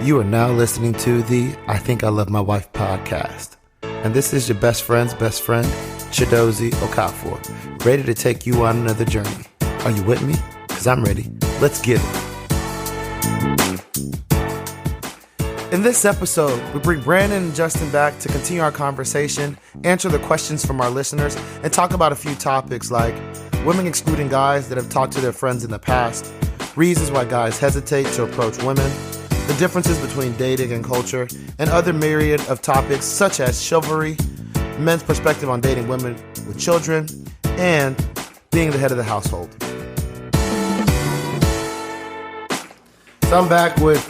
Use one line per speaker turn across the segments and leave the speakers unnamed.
You are now listening to the I Think I Love My Wife podcast. And this is your best friend's best friend, Chidozie Okafor, ready to take you on another journey. Are you with me? Because I'm ready. Let's get it. In this episode, we bring Brandon and Justin back to continue our conversation, answer the questions from our listeners, and talk about a few topics like women excluding guys that have talked to their friends in the past, reasons why guys hesitate to approach women, the differences between dating and culture, and other myriad of topics such as chivalry, men's perspective on dating women with children, and being the head of the household. So I'm back with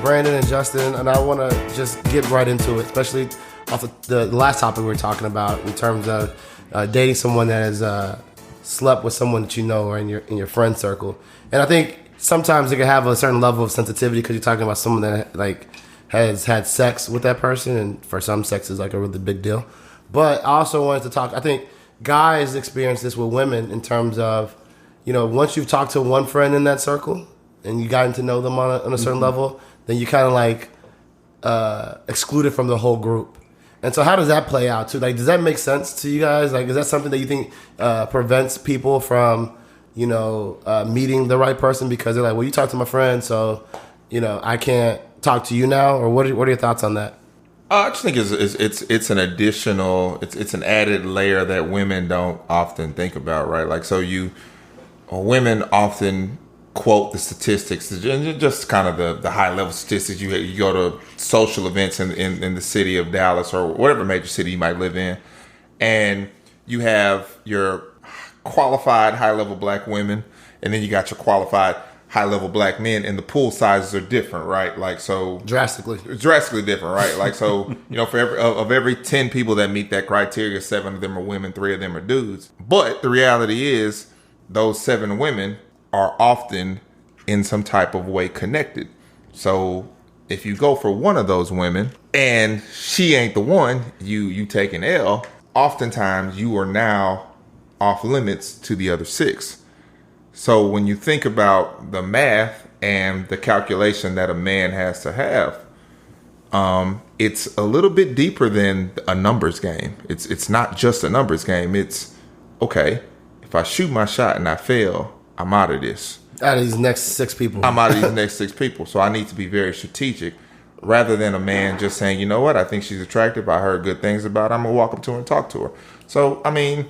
Brandon and Justin, and I want to just get right into it, especially off of the last topic we were talking about in terms of dating someone that has slept with someone that you know or in your friend circle. And I think sometimes it can have a certain level of sensitivity because you're talking about someone that like has had sex with that person, and for some, sex is like a really big deal. But I also wanted to talk. I think guys experience this with women in terms of, once you've talked to one friend in that circle and you gotten to know them on a certain level, then you kind of like excluded from the whole group. And so how does that play out too? Like, does that make sense to you guys? Like, is that something that you think prevents people from meeting the right person because they're like, well, you talk to my friend, so, I can't talk to you now? Or what are your thoughts on that?
I just think it's an additional, it's an added layer that women don't often think about, right? Like, so women often quote the statistics, just kind of the high level statistics. You go to social events in the city of Dallas or whatever major city you might live in, and you have your qualified high-level black women, and then you got your qualified high-level black men, and the pool sizes are different, right? Like, so drastically different, right? Like, so for every 10 people that meet that criteria, 7 of them are women, 3 of them are dudes. But the reality is, those 7 women are often in some type of way connected. So if you go for one of those women and she ain't the one, you take an L. Oftentimes you are now off limits to the other 6. So when you think about the math and the calculation that a man has to have, it's a little bit deeper than a numbers game. It's not just a numbers game. It's, okay, if I shoot my shot and I fail, I'm out of this.
Out of these next 6 people.
I'm out of these next 6 people. So I need to be very strategic rather than a man just saying, you know what, I think she's attractive. I heard good things about her. I'm going to walk up to her and talk to her. So, I mean,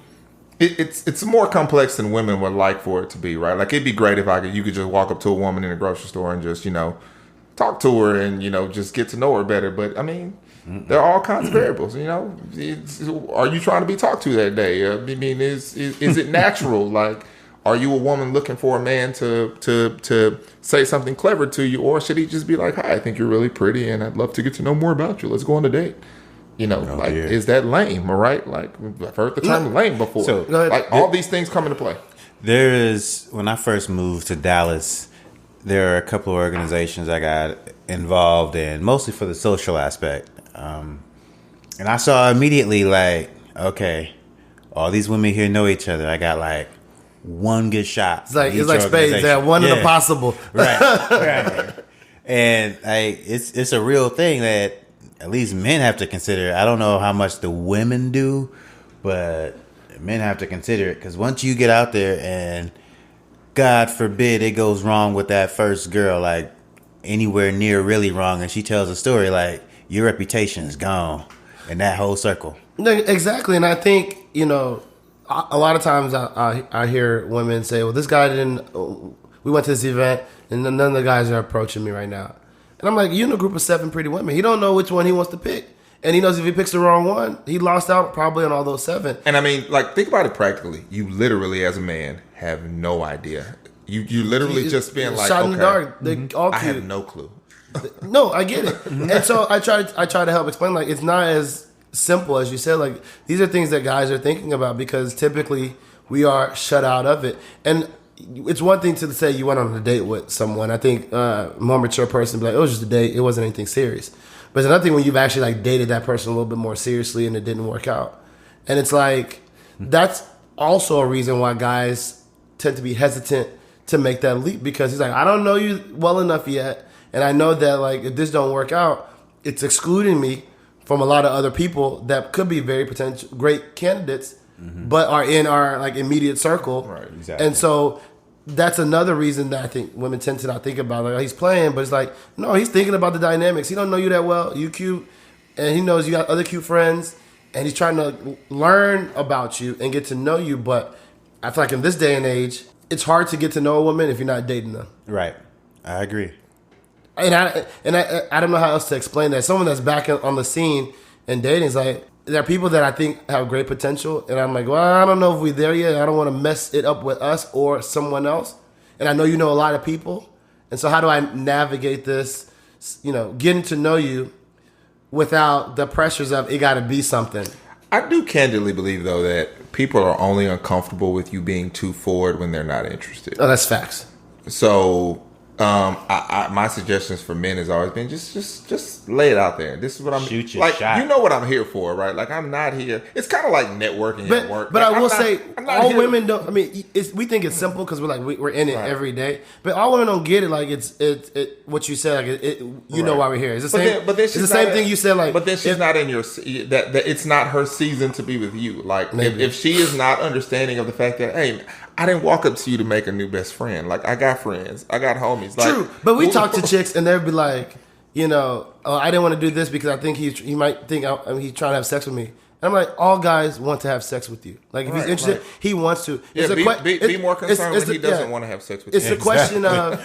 it's more complex than women would like for it to be, right? Like, it'd be great if you could just walk up to a woman in a grocery store and just, talk to her and, just get to know her better. But, I mean, there are all kinds of variables, are you trying to be talked to that day? I mean, is it natural? Like, are you a woman looking for a man to say something clever to you? Or should he just be like, hi, I think you're really pretty and I'd love to get to know more about you. Let's go on a date. Is that lame? All right. Like, I've heard the term lame before. So, like, all these things come into play.
When I first moved to Dallas, there are a couple of organizations I got involved in, mostly for the social aspect. And I saw immediately, like, okay, all these women here know each other. I got like one good shot.
It's like spades. That one in the possible.
Right. And it's a real thing that at least men have to consider. I don't know how much the women do, but men have to consider it, because once you get out there and God forbid it goes wrong with that first girl, like anywhere near really wrong, and she tells a story, like, your reputation is gone in that whole circle.
Exactly. And I think, a lot of times I hear women say, well, this guy we went to this event and none of the guys are approaching me right now. And I'm like, you're in a group of 7 pretty women. He don't know which one he wants to pick. And he knows if he picks the wrong one, he lost out probably on all those 7.
And I mean, like, think about it practically. You literally, as a man, have no idea. You literally just being like,
shot in the dark. They all cute.
I have no clue.
No, I get it. And so I try to help explain, like, it's not as simple as you said. Like, these are things that guys are thinking about because typically we are shut out of it. And it's one thing to say you went on a date with someone. I think a more mature person would be like, it was just a date. It wasn't anything serious. But it's another thing when you've actually like dated that person a little bit more seriously and it didn't work out. And it's like, that's also a reason why guys tend to be hesitant to make that leap, because he's like, I don't know you well enough yet. And I know that like if this don't work out, it's excluding me from a lot of other people that could be very potential great candidates, but are in our like immediate circle.
Right,
exactly.
And so that's another reason that I think women tend to not think about like, oh, he's playing, but it's like, no, he's thinking about the dynamics. He don't know you that well. You cute, and he knows you got other cute friends, and he's trying to learn about you and get to know you. But I feel like in this day and age, it's hard to get to know a woman if you're not dating them.
Right. I agree.
And I don't know how else to explain that. Someone that's back on the scene and dating is like, there are people that I think have great potential, and I'm like, well, I don't know if we're there yet. I don't want to mess it up with us or someone else. And I know you know a lot of people, and so how do I navigate this? You know, getting to know you without the pressures of it got to be something.
I do candidly believe though that people are only uncomfortable with you being too forward when they're not interested.
Oh, that's facts.
So my suggestions for men has always been just lay it out there. This is what I'm
Shoot your
like.
shot.
You know what I'm here for, right? Like I'm not here. It's kind of like networking at work.
But
Like,
I will
I'm
say,
I'm not
all
here-
women don't. I mean, we think it's simple because we're like we're in it
Right.
every day. But all women don't get it. Like it's what you said. Like you know
Right.
why we're here. It's the
But
same.
then- but then
it's
she's
the same
not-
thing you said. Like,
but then she's not in your that it's not her season to be with you. Like
Maybe.
if she is not understanding of the fact that hey, I didn't walk up to you to make a new best friend. Like I got friends, I got homies. Like,
True, but we talk to chicks and they'll be like, you know, oh, I didn't want to do this because I think he might think he's trying to have sex with me. And I'm like, all guys want to have sex with you. Like if he's
Right,
interested,
right.
he wants to.
Yeah, be more concerned when he doesn't want to have sex with
It's
you.
a question of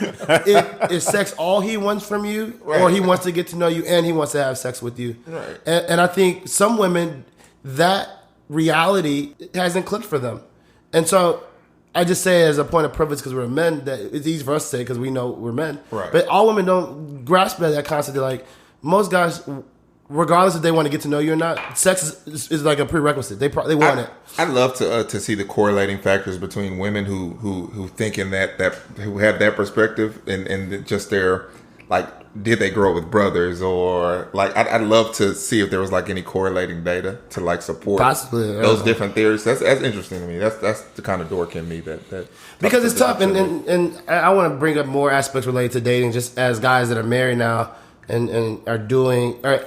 is sex all he wants from you, or
Right.
he wants to get to know you and he wants to have sex with you.
Right.
And I think some women, that reality hasn't clicked for them. And so I just say as a point of privilege because we're men that it's easy for us to say because we know we're men.
Right.
But all women don't grasp that concept. They're like, most guys, regardless if they want to get to know you or not, sex is like a prerequisite. They want it.
I'd love to see the correlating factors between women who think in that who have that perspective and just their like did they grow up with brothers or like I'd love to see if there was like any correlating data to like support
Possibly, yeah.
those different theories. That's interesting to me. That's the kind of dork in me that
Because it's tough, and I want to bring up more aspects related to dating, just as guys that are married now and are doing or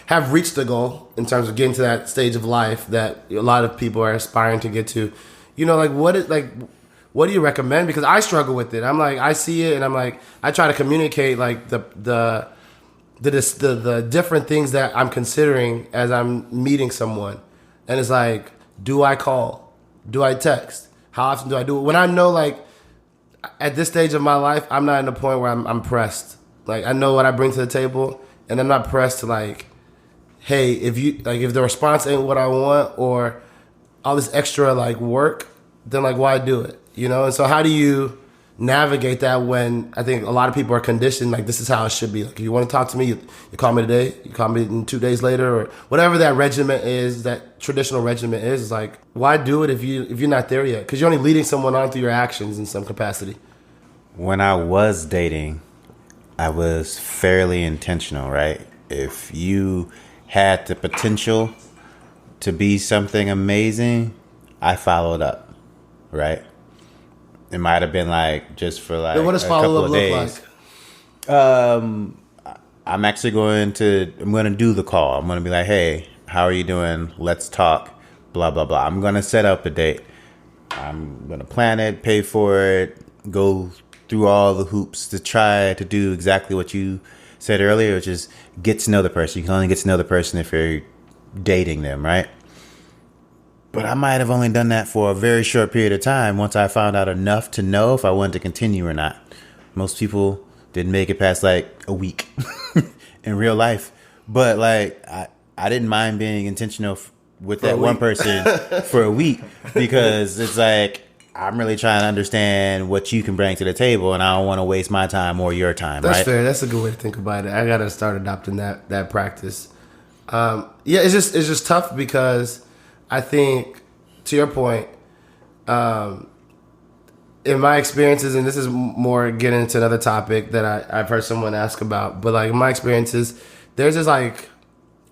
have reached the goal in terms of getting to that stage of life that a lot of people are aspiring to get to. You know, like what do you recommend? Because I struggle with it. I'm like, I see it, and I'm like, I try to communicate like the different things that I'm considering as I'm meeting someone, and it's like, do I call? Do I text? How often do I do it? When I know, like, at this stage of my life, I'm not in a point where I'm pressed. Like, I know what I bring to the table, and I'm not pressed to, like, hey, if the response ain't what I want or all this extra, like, work, then, like, why do it? You know? And so how do you navigate that when I think a lot of people are conditioned, like, this is how it should be. Like, if you want to talk to me, you call me today, you call me in 2 days later, or whatever that regimen is, that traditional regimen is like, why do it if you're not there yet? Because you're only leading someone on through your actions in some capacity.
When I was dating, I was fairly intentional, right? If you had the potential to be something amazing, I followed up, right? It might have been like just for like
But what does
a
follow
couple
up
of
look
days.
like?
I'm actually going to do the call. I'm going to be like, hey, how are you doing? Let's talk, blah, blah, blah. I'm going to set up a date. I'm going to plan it, pay for it, go through all the hoops to try to do exactly what you said earlier, which is get to know the person. You can only get to know the person if you're dating them, right? But I might have only done that for a very short period of time once I found out enough to know if I wanted to continue or not. Most people didn't make it past like a week in real life. But like, I didn't mind being intentional with that one person for a week because it's like, I'm really trying to understand what you can bring to the table and I don't want to waste my time or your time.
That's
right?
fair. That's a good way to think about it. I got to start adopting that practice. Yeah, it's just tough because I think, to your point, in my experiences, and this is more getting into another topic that I've heard someone ask about, but like in my experiences, there's this like,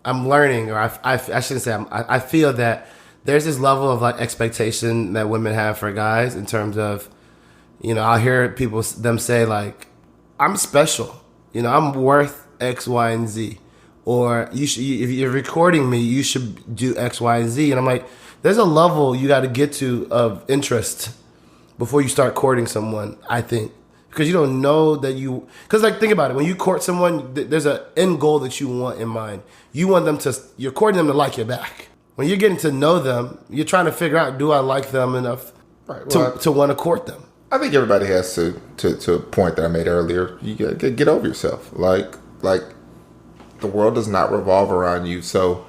I'm learning, or I shouldn't say I feel that there's this level of like expectation that women have for guys in terms of, you know, I'll hear them say like, I'm special. You know, I'm worth X, Y, and Z. Or you should, if you're recording me, you should do X, Y, and Z. And I'm like, there's a level you got to get to of interest before you start courting someone, I think. Because you don't know that you... Because, like, think about it. When you court someone, there's an end goal that you want in mind. You want them to... You're courting them to like you back. When you're getting to know them, you're trying to figure out, do I like them enough to want to court them?
I think everybody has to a point that I made earlier. You gotta get over yourself. Like the world does not revolve around you. So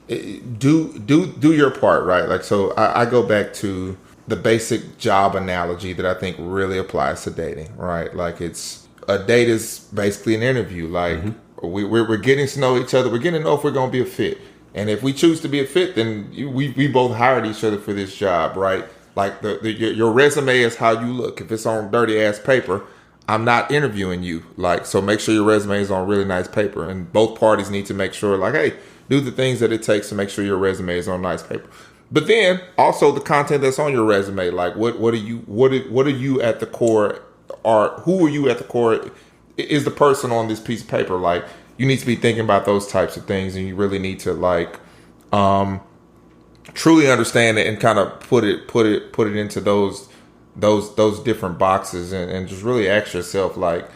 do your part, right? Like, so I go back to the basic job analogy that I think really applies to dating, right? Like, it's a date is basically an interview. Like, we're getting to know each other. We're getting to know if we're going to be a fit. And if we choose to be a fit, then we both hired each other for this job, right? Like, your resume is how you look. If it's on dirty ass paper, I'm not interviewing you. Like, so make sure your resume is on really nice paper. And both parties need to make sure, like, hey, do the things that it takes to make sure your resume is on nice paper. But then also the content that's on your resume, like what are you at the core, or who are you at the core is the person on this piece of paper. Like, you need to be thinking about those types of things, and you really need to like truly understand it and kind of put it into those different boxes, and just really ask yourself, like,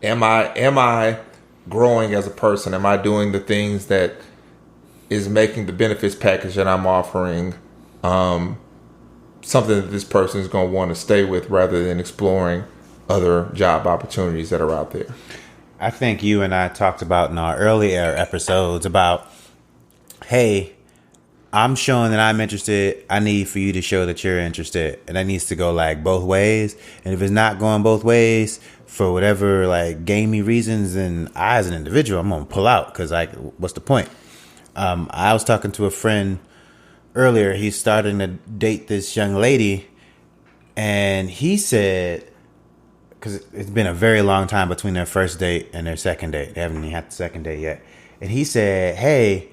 am I growing as a person? Am I doing the things that is making the benefits package that I'm offering something that this person is going to want to stay with, rather than exploring other job opportunities that are out there?
I think you and I talked about in our earlier episodes about, hey, I'm showing that I'm interested. I need for you to show that you're interested. And that needs to go like both ways. And if it's not going both ways for whatever like gamey reasons, then I as an individual, I'm going to pull out, because like, what's the point? I was talking to a friend earlier. He's starting to date this young lady, and he said, because it's been a very long time between their first date and their second date. They haven't even had the second date yet. And he said, hey,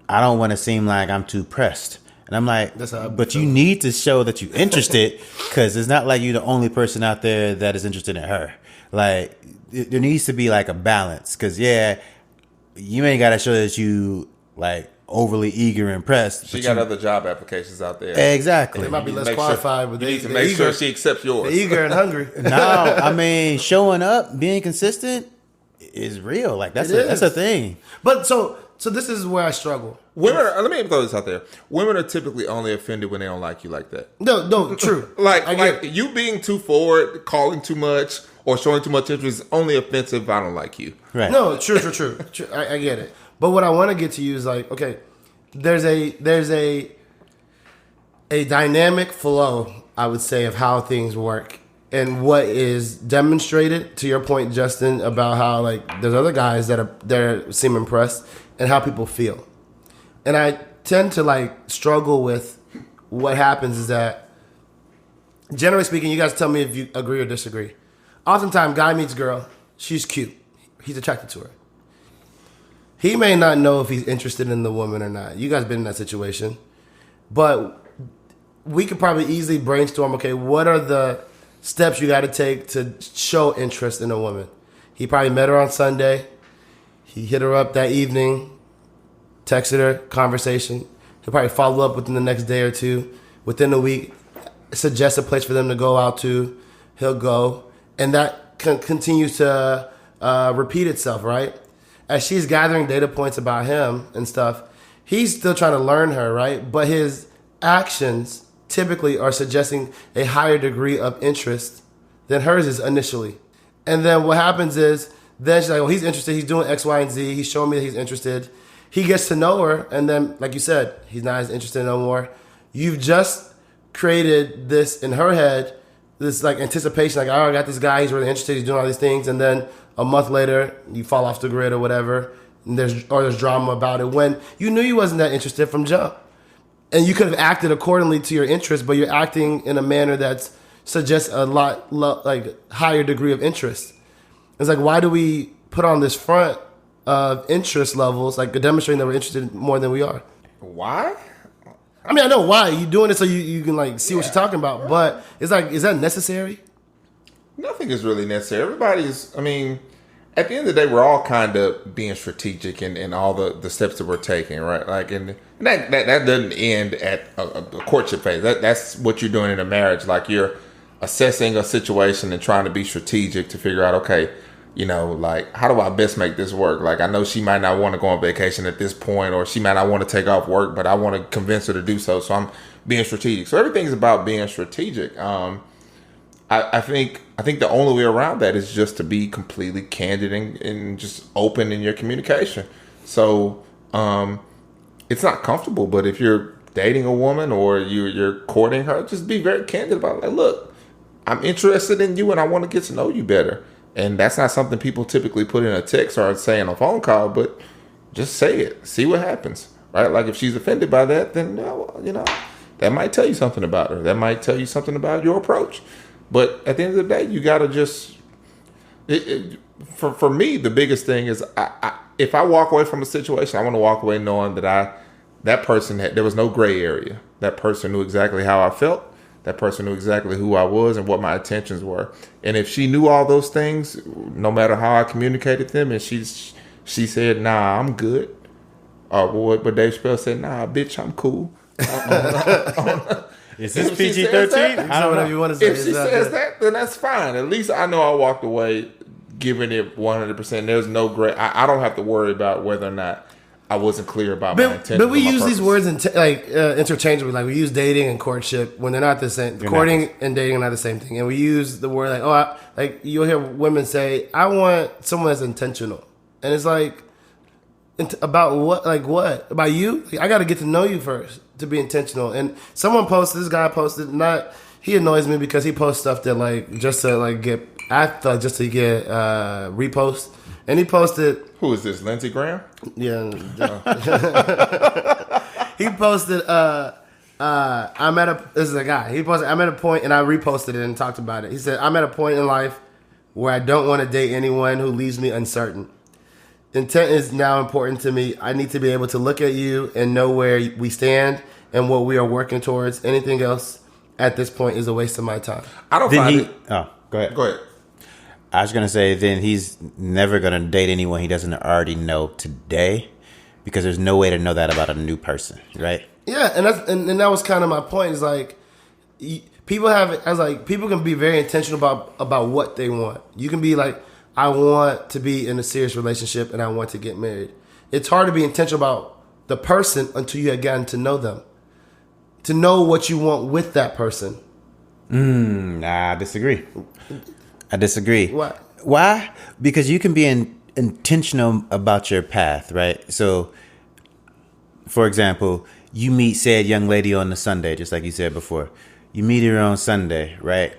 I don't want to seem like I'm too pressed. And I'm like, but you need to show that you're interested, because it's not like you're the only person out there that is interested in her. Like, there needs to be like a balance, because yeah, you ain't got to show that you like overly eager and pressed.
She got other job applications out there.
Exactly.
They might be less qualified, but
you need to make sure she accepts yours.
They're eager and hungry.
No, I mean, showing up, being consistent is real. Like, that's a thing.
But so this is where I struggle.
Women let me throw this out there. Women are typically only offended when they don't like you like that.
No, true.
like you being too forward, calling too much, or showing too much interest is only offensive if I don't like you.
Right.
No, true. I get it. But what I want to get to you is like, okay, there's a dynamic flow, I would say, of how things work, and what is demonstrated, to your point, Justin, about how like there's other guys that seem impressed, and how people feel. And I tend to like struggle with what happens is that, generally speaking, you guys tell me if you agree or disagree. Oftentimes, guy meets girl, she's cute, he's attracted to her. He may not know if he's interested in the woman or not. You guys been in that situation. But we could probably easily brainstorm, okay, what are the steps you got to take to show interest in a woman? He probably met her on Sunday. He hit her up that evening, texted her, conversation. He'll probably follow up within the next day or two. Within a week, suggest a place for them to go out to. He'll go. And that continues to repeat itself, right? As she's gathering data points about him and stuff, he's still trying to learn her, right? But his actions typically are suggesting a higher degree of interest than hers is initially. And then what happens is, then she's like, well, he's interested. He's doing X, Y, and Z. He's showing me that he's interested. He gets to know her, and then, like you said, he's not as interested no more. You've just created this in her head, this like anticipation, like, oh, I got this guy. He's really interested. He's doing all these things. And then a month later, you fall off the grid or whatever, and there's drama about it when you knew you wasn't that interested from jump. And you could have acted accordingly to your interest, but you're acting in a manner that suggests a lot like higher degree of interest. It's like, why do we put on this front of interest levels, like demonstrating that we're interested more than we are?
Why?
I mean, I know why. You're doing it so you can like see what you're talking about, but it's like, is that necessary?
Nothing is really necessary. Everybody's, I mean, at the end of the day, we're all kind of being strategic in all the steps that we're taking, right? Like, and that doesn't end at a courtship phase. That's what you're doing in a marriage. Like, you're assessing a situation and trying to be strategic to figure out, okay, like, how do I best make this work? Like, I know she might not want to go on vacation at this point, or she might not want to take off work, but I want to convince her to do so. So I'm being strategic. So everything's about being strategic. I think the only way around that is just to be completely candid and just open in your communication. So it's not comfortable, but if you're dating a woman or you're courting her, just be very candid about it. Like, look, I'm interested in you and I want to get to know you better. And that's not something people typically put in a text or say on a phone call, but just say it. See what happens, right? Like, if she's offended by that, then, that might tell you something about her. That might tell you something about your approach. But at the end of the day, you got to just... For me, the biggest thing is if I walk away from a situation, I want to walk away knowing that that person there was no gray area. That person knew exactly how I felt. That person knew exactly who I was and what my intentions were. And if she knew all those things, no matter how I communicated them, and she said, "Nah, I'm good," or what Dave Chappelle said, "Nah, bitch, I'm cool."
Is this PG-13?
I don't know if you want to say.
If she says that, then that's fine. At least I know I walked away giving it 100%. There's no gray. I don't have to worry about whether or not I wasn't clear about my intentions.
But we use these words interchangeably. Like, we use dating and courtship when they're not the same. Courting and dating are not the same thing. And we use the word like you'll hear women say, "I want someone that's intentional," and it's like, about what? Like, what about you? Like, I got to get to know you first to be intentional. And someone posted. This guy posted. He annoys me because he posts stuff that just to get. I thought just to get repost. And he posted...
Who is this, Lindsey Graham?
Yeah. He posted, this is a guy. He posted, "I'm at a point," and I reposted it and talked about it. He said, "I'm at a point in life where I don't want to date anyone who leaves me uncertain. Intent is now important to me. I need to be able to look at you and know where we stand and what we are working towards. Anything else at this point is a waste of my time."
I don't find it...
Oh, go ahead.
Go ahead.
I was going to say, then he's never going to date anyone he doesn't already know today, because there's no way to know that about a new person, right?
Yeah, and that was kind of my point. Is like, people can be very intentional about what they want. You can be like, "I want to be in a serious relationship and I want to get married." It's hard to be intentional about the person until you have gotten to know them, to know what you want with that person.
I disagree.
What?
Why? Because you can be intentional about your path, right? So, for example, you meet said young lady on the Sunday, just like you said before. You meet her on Sunday, right?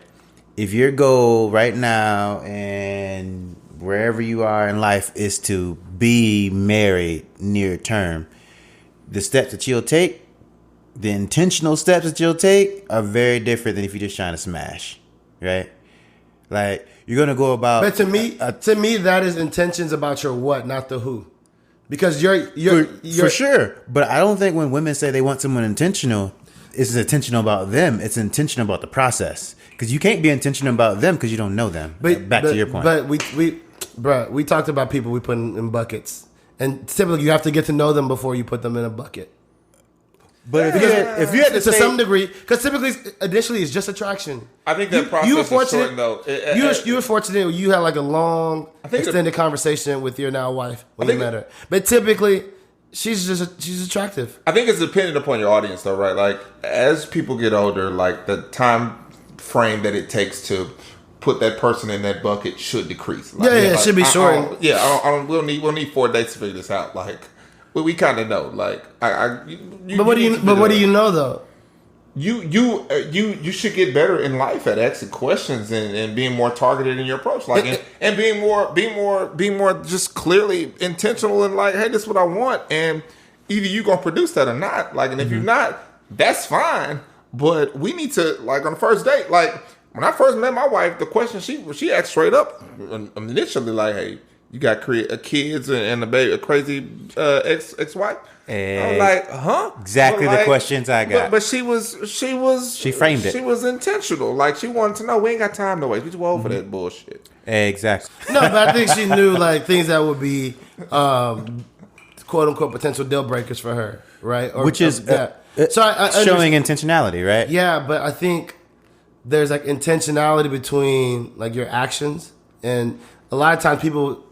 If your goal right now and wherever you are in life is to be married near term, the steps that you'll take, the intentional steps that you'll take, are very different than if you're just trying to smash, right? Like, you're gonna go about.
But to me, that is intentions about your what, not the who, because you're
for sure. But I don't think when women say they want someone intentional, it's intentional about them. It's intentional about the because you can't be intentional about them because you don't know them. But back to your point.
But we talked about people we put in buckets, and typically you have to get to know them before you put them in a bucket.
But if you had to
some degree, because typically initially it's just attraction.
I think that process is short, though.
You were fortunate. You had like a long, extended conversation with your now wife when you met her. But typically, she's attractive.
I think it's dependent upon your audience, though, right? Like, as people get older, like, the time frame that it takes to put that person in that bucket should decrease. Like,
it should be short.
We'll need 4 dates to figure this out. Like, we kind of know. Like,
but what do you know though?
You should get better in life at asking questions and being more targeted in your approach, like, and being more just clearly intentional and like, hey, this is what I want, and either you gonna produce that or not. Like, and if you're not, that's fine. But we need to, like, on the first date, like, when I first met my wife, the question she asked straight up initially, like, hey, you got kids and a crazy ex-wife. I was like, huh?
Exactly the questions I got.
But she framed it. She was intentional. Like, she wanted to know, we ain't got time to waste. We too old for that bullshit.
Exactly.
No, but I think she knew like things that would be quote unquote potential deal breakers for her, right? Or,
Which is
so I
showing intentionality, right?
Yeah, but I think there's like intentionality between like your actions, and a lot of times people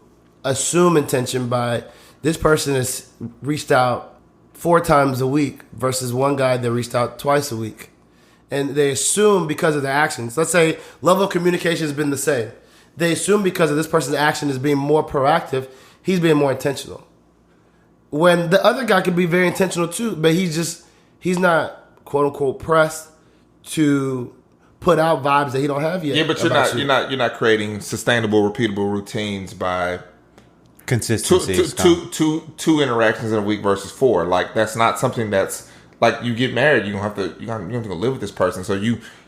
assume intention by this person has reached out 4 times a week versus one guy that reached out twice a week, and they assume because of their actions. Let's say level of communication has been the same. They assume because of this person's action is being more proactive, he's being more intentional. When the other guy could be very intentional too, but he's not quote unquote pressed to put out vibes that he don't have yet.
Yeah, but you're not creating sustainable, repeatable routines by
Consistency.
two interactions in a week versus 4. Like that's not something that's like you get married, you don't have to live with this person. So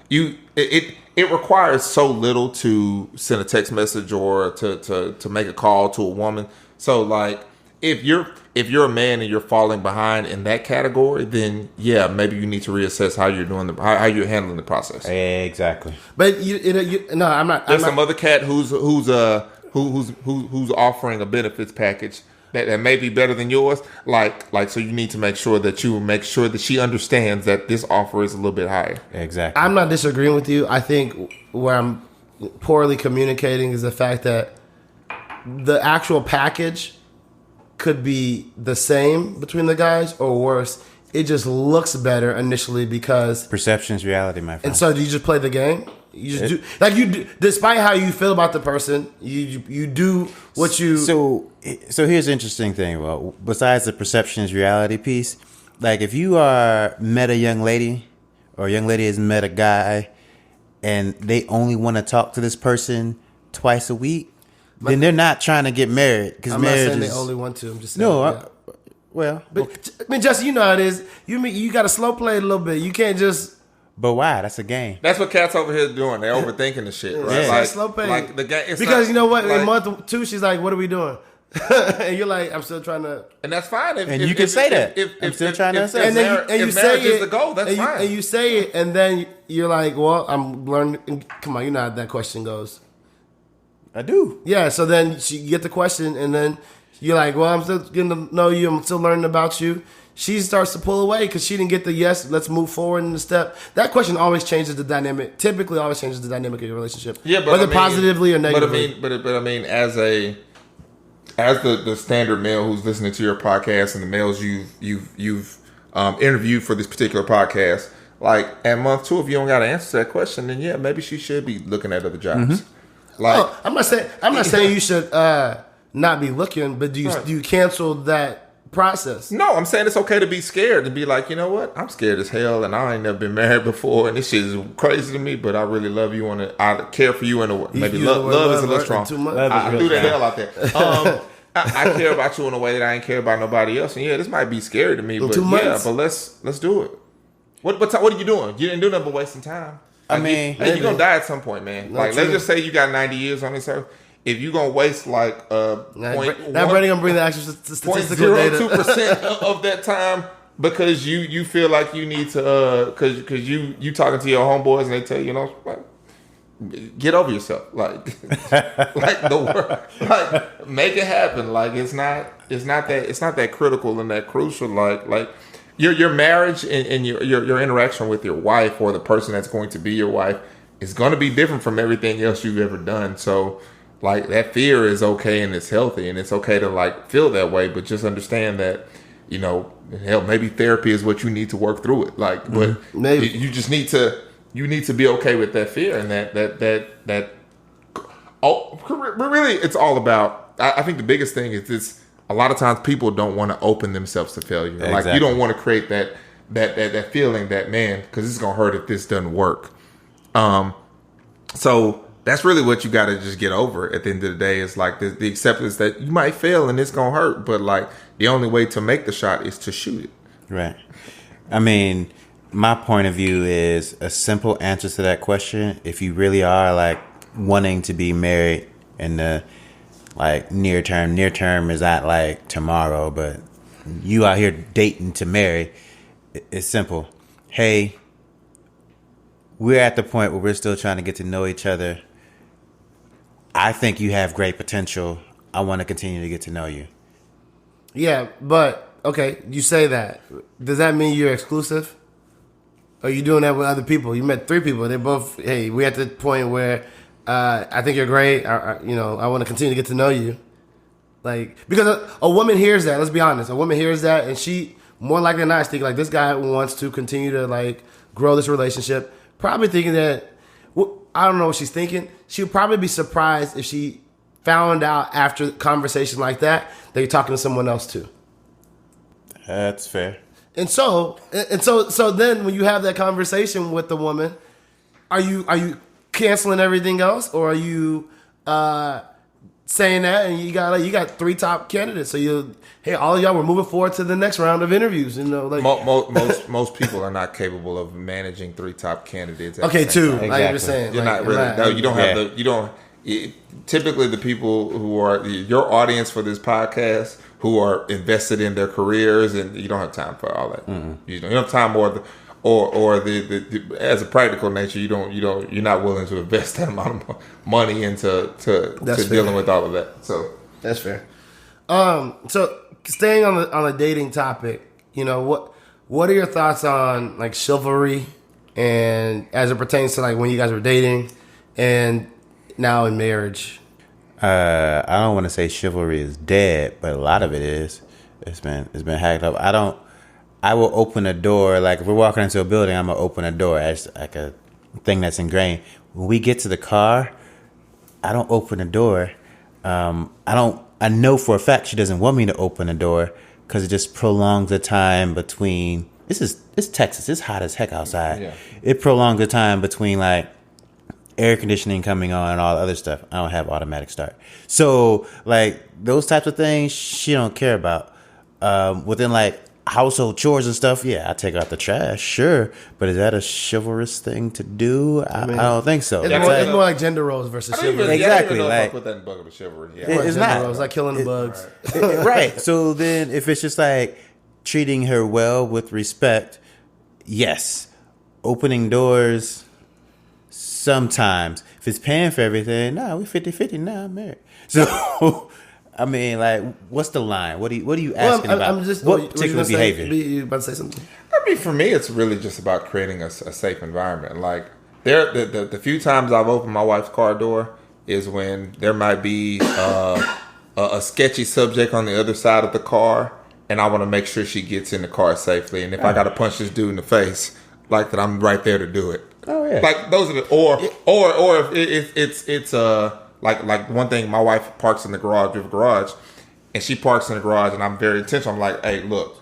it requires so little to send a text message or to make a call to a woman. So like if you're a man and you're falling behind in that category, then yeah, maybe you need to reassess how you're doing how you're handling the process.
Exactly.
But no, I'm not.
There's some other cat who's offering a benefits package that may be better than yours. Like so you need to make sure that she understands that this offer is a little bit higher.
Exactly.
I'm not disagreeing with you. I think where I'm poorly communicating is the fact that the actual package could be the same between the guys or worse. It just looks better initially because
perception is reality, my friend.
And so do you just play the game? You just do like you do, despite how you feel about the person, you do what you.
So here's the interesting thing. Well, besides the perception is reality piece, like if you met a young lady, or a young lady has met a guy, and they only want to talk to this person twice a week, then they're not trying to get married because marriage.
I'm not saying
is,
they only want to. I'm just saying.
Well,
but I mean, Justin, you know how it is. You got to slow play a little bit. You can't just.
But why? That's a game.
That's what cats over here doing. They're overthinking the shit, right?
Yeah.
Like,
slow play.
Like the game.
Because you know what? In month 2, she's like, "What are we doing?" And you're like, "I'm still trying to."
And that's fine.
And you can say that. I'm still trying to say.
And then you say
is the goal, that's fine.
And you say it, and then you're like, "Well, I'm learning." Come on, you know how that question goes.
I do.
Yeah. So then you get the question, and then you're like, "Well, I'm still getting to know you. I'm still learning about you." She starts to pull away because she didn't get the yes, let's move forward in the step. That question always changes the dynamic. Typically, always changes the dynamic of your relationship.
Yeah, but
whether positively or negatively.
But I mean, as the standard male who's listening to your podcast and the males you've interviewed for this particular podcast, like at month 2, if you don't got to answer that question, then yeah, maybe she should be looking at other jobs.
Mm-hmm.
Like,
I'm not saying you should not be looking, but do you cancel that process?
No, I'm saying it's okay to be scared and be like, you know what? I'm scared as hell, and I ain't never been married before, and this shit is crazy to me. But I really love you, and I care for you in a way. Maybe love is a little strong. I do the hell out there. I care about you in a way that I ain't care about nobody else. And yeah, this might be scary to me, but yeah, but let's do it. What are you doing? You didn't do nothing but wasting time.
I mean,
you're gonna die at some point, man. Like, let's just say you got 90 years on this earth. If you're gonna waste like
now Brady gonna bring the actual statistical data
0.02% of that time because you feel like you need to because you talking to your homeboys and they tell you, like, get over yourself, like the word, like make it happen. Like it's not that critical and that crucial. Like your marriage and your interaction with your wife or the person that's going to be your wife is going to be different from everything else you've ever done. So. Like that fear is okay and it's healthy and it's okay to like feel that way, but just understand that, hell, maybe therapy is what you need to work through it. Like, but
maybe
you just need to be okay with that fear and that. Oh, really, it's all about. I think the biggest thing is this. A lot of times people don't want to open themselves to failure. Exactly. Like you don't want to create that feeling that man, because it's gonna hurt if this doesn't work. So. That's really what you got to just get over at the end of the day is like the acceptance that you might fail and it's going to hurt. But like the only way to make the shot is to shoot it.
Right. I mean, my point of view is a simple answer to that question. If you really are like wanting to be married in the like near term is not like tomorrow, but you out here dating to marry, it's simple. Hey, we're at the point where we're still trying to get to know each other. I think you have great potential. I want to continue to get to know you.
Yeah, but okay, you say that. Does that mean you're exclusive? Or are you doing that with other people? You met 3 people. They both, hey, we're at the point where I think you're great. I want to continue to get to know you. Like, because a woman hears that. Let's be honest. A woman hears that, and she more likely than not is thinking like, this guy wants to continue to like grow this relationship. Probably thinking that, I don't know what she's thinking. She would probably be surprised if she found out after a conversation like that you're talking to someone else too.
That's fair.
And so then when you have that conversation with the woman, are you canceling everything else, or are you saying that and you got 3 top candidates, so hey, all of y'all, we're moving forward to the next round of interviews, like
most people are not capable of managing 3 top candidates.
Okay, 2.
Exactly.
Like you're saying,
You're
like,
not really. No, you don't have the. You don't. Typically, the people who are your audience for this podcast, who are invested in their careers, and you don't have time for all that. Mm-hmm. You don't have time, or the as a practical nature, you're not willing to invest that amount of money into dealing with all of that. So
that's fair. So staying on the dating topic, what are your thoughts on like chivalry, and as it pertains to like when you guys were dating and now in marriage?
I don't want to say chivalry is dead, but a lot of it is. It's been hacked up. I will open a door, like if we're walking into a building, I'm gonna open a door as like a thing that's ingrained. When we get to the car, I don't open the door. I know for a fact she doesn't want me to open the door because it just prolongs the time between. It's Texas. It's hot as heck outside. Yeah. It prolongs the time between like air conditioning coming on and all the other stuff. I don't have automatic start. So like those types of things she don't care about. Within like household chores and stuff, yeah, I take out the trash, sure. But is that a chivalrous thing to do? I don't think so.
It's more like gender roles versus chivalry.
Exactly.
Like put that in bucket of chivalry. Yeah.
It's not.
Roles, like killing the bugs.
Right. So then if it's just like treating her well with respect, yes. Opening doors. Sometimes. If it's paying for everything, we 50-50. Nah, I'm married. So, I mean, like, what's the line? What are you asking about? What particular behavior?
You about to say something?
I mean, for me, it's really just about creating a safe environment. Like, the few times I've opened my wife's car door is when there might be a sketchy subject on the other side of the car, and I want to make sure she gets in the car safely. And if I got to punch this dude in the face, like that, I'm right there to do it.
Oh yeah.
Like those are the or if it's like one thing, my wife parks in the garage, we have a garage, and she parks in the garage, and I'm very intentional. I'm like, hey, look,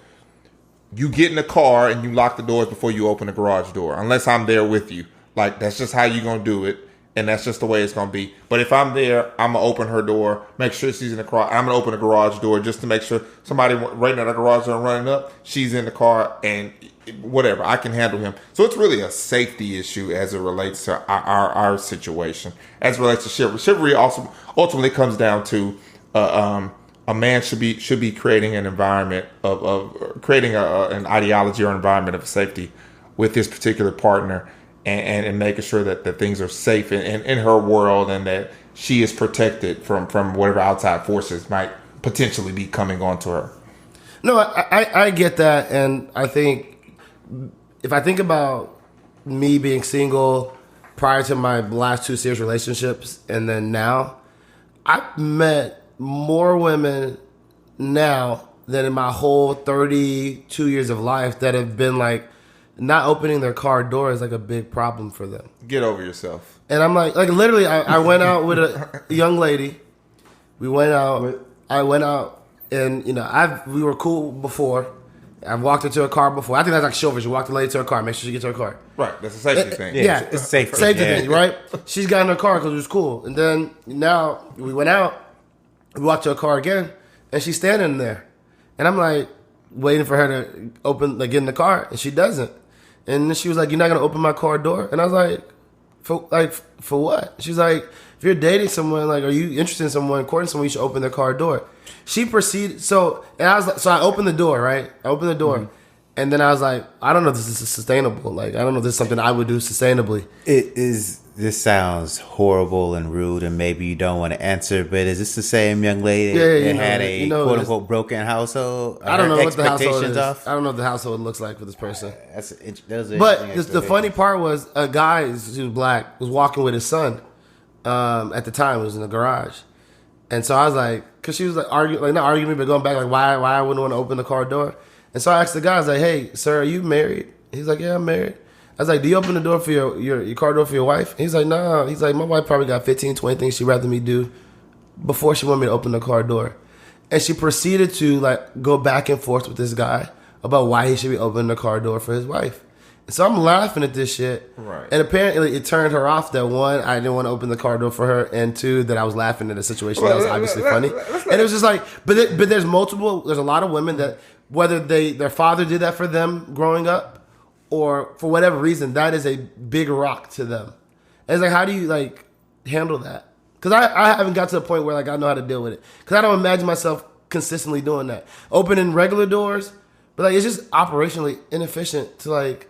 you get in the car and you lock the doors before you open the garage door, unless I'm there with you. Like that's just how you gonna do it, and that's just the way it's gonna be. But if I'm there, I'm gonna open her door, make sure she's in the car. I'm gonna open the garage door just to make sure somebody right now the garage door running up, she's in the car, and whatever, I can handle him. So it's really a safety issue as it relates to our situation. As it relates to chivalry, chivalry also ultimately comes down to a man should be creating an environment of creating an ideology or environment of safety with his particular partner, and making sure that things are safe in her world, and that she is protected from whatever outside forces might potentially be coming onto her.
No, I get that, and I think if I think about me being single prior to my last 2 serious relationships and then now, I've met more women now than in my whole 32 years of life that have been like, not opening their car door is like a big problem for them.
Get over yourself.
And I'm like literally, I went out with a young lady. We went out. I went out, and we were cool before. I've walked her to a car before. I think that's like chivalry. You walk the lady to her car, make sure she gets to her car.
Right, that's a safety thing.
Yeah,
it's a safety
thing, right? She's got in her car because it was cool. And then now we went out, we walked to her car again, and she's standing there. And I'm like waiting for her to get in the car, and she doesn't. And then she was like, "You're not gonna open my car door?" And I was like, "For what?" She's like, "If you're dating someone, like, are you interested in someone, courting someone, you should open their car door." She proceeded. So I opened the door, right? I opened the door, And then I was like, I don't know if this is sustainable. Like, I don't know if this is something I would do sustainably.
It is. This sounds horrible and rude, and maybe you don't want to answer. But is this the same young lady that had a quote unquote broken household?
I don't know what the household is. I don't know what the household looks like for this person. But the funny part was a guy who's black was walking with his son. At the time, it was in the garage, and so I was like, because she was like arguing, like not arguing me, but going back like why I wouldn't want to open the car door. And so I asked the guy, I was like, hey, sir, are you married? He's like, yeah, I'm married. I was like, do you open the door for your car door for your wife? He's like, nah. He's like, my wife probably got 15, 20 things she'd rather me do before she wanted me to open the car door. And she proceeded to like go back and forth with this guy about why he should be opening the car door for his wife. And so I'm laughing at this shit.
Right.
And apparently it turned her off that one, I didn't want to open the car door for her, and two, that I was laughing at a situation that was obviously funny. And it was just like, but there's a lot of women that, whether their father did that for them growing up, or for whatever reason, that is a big rock to them. And it's like, how do you like handle that? Because I haven't got to the point where like I know how to deal with it. Because I don't imagine myself consistently doing that. Opening regular doors, but like it's just operationally inefficient to like,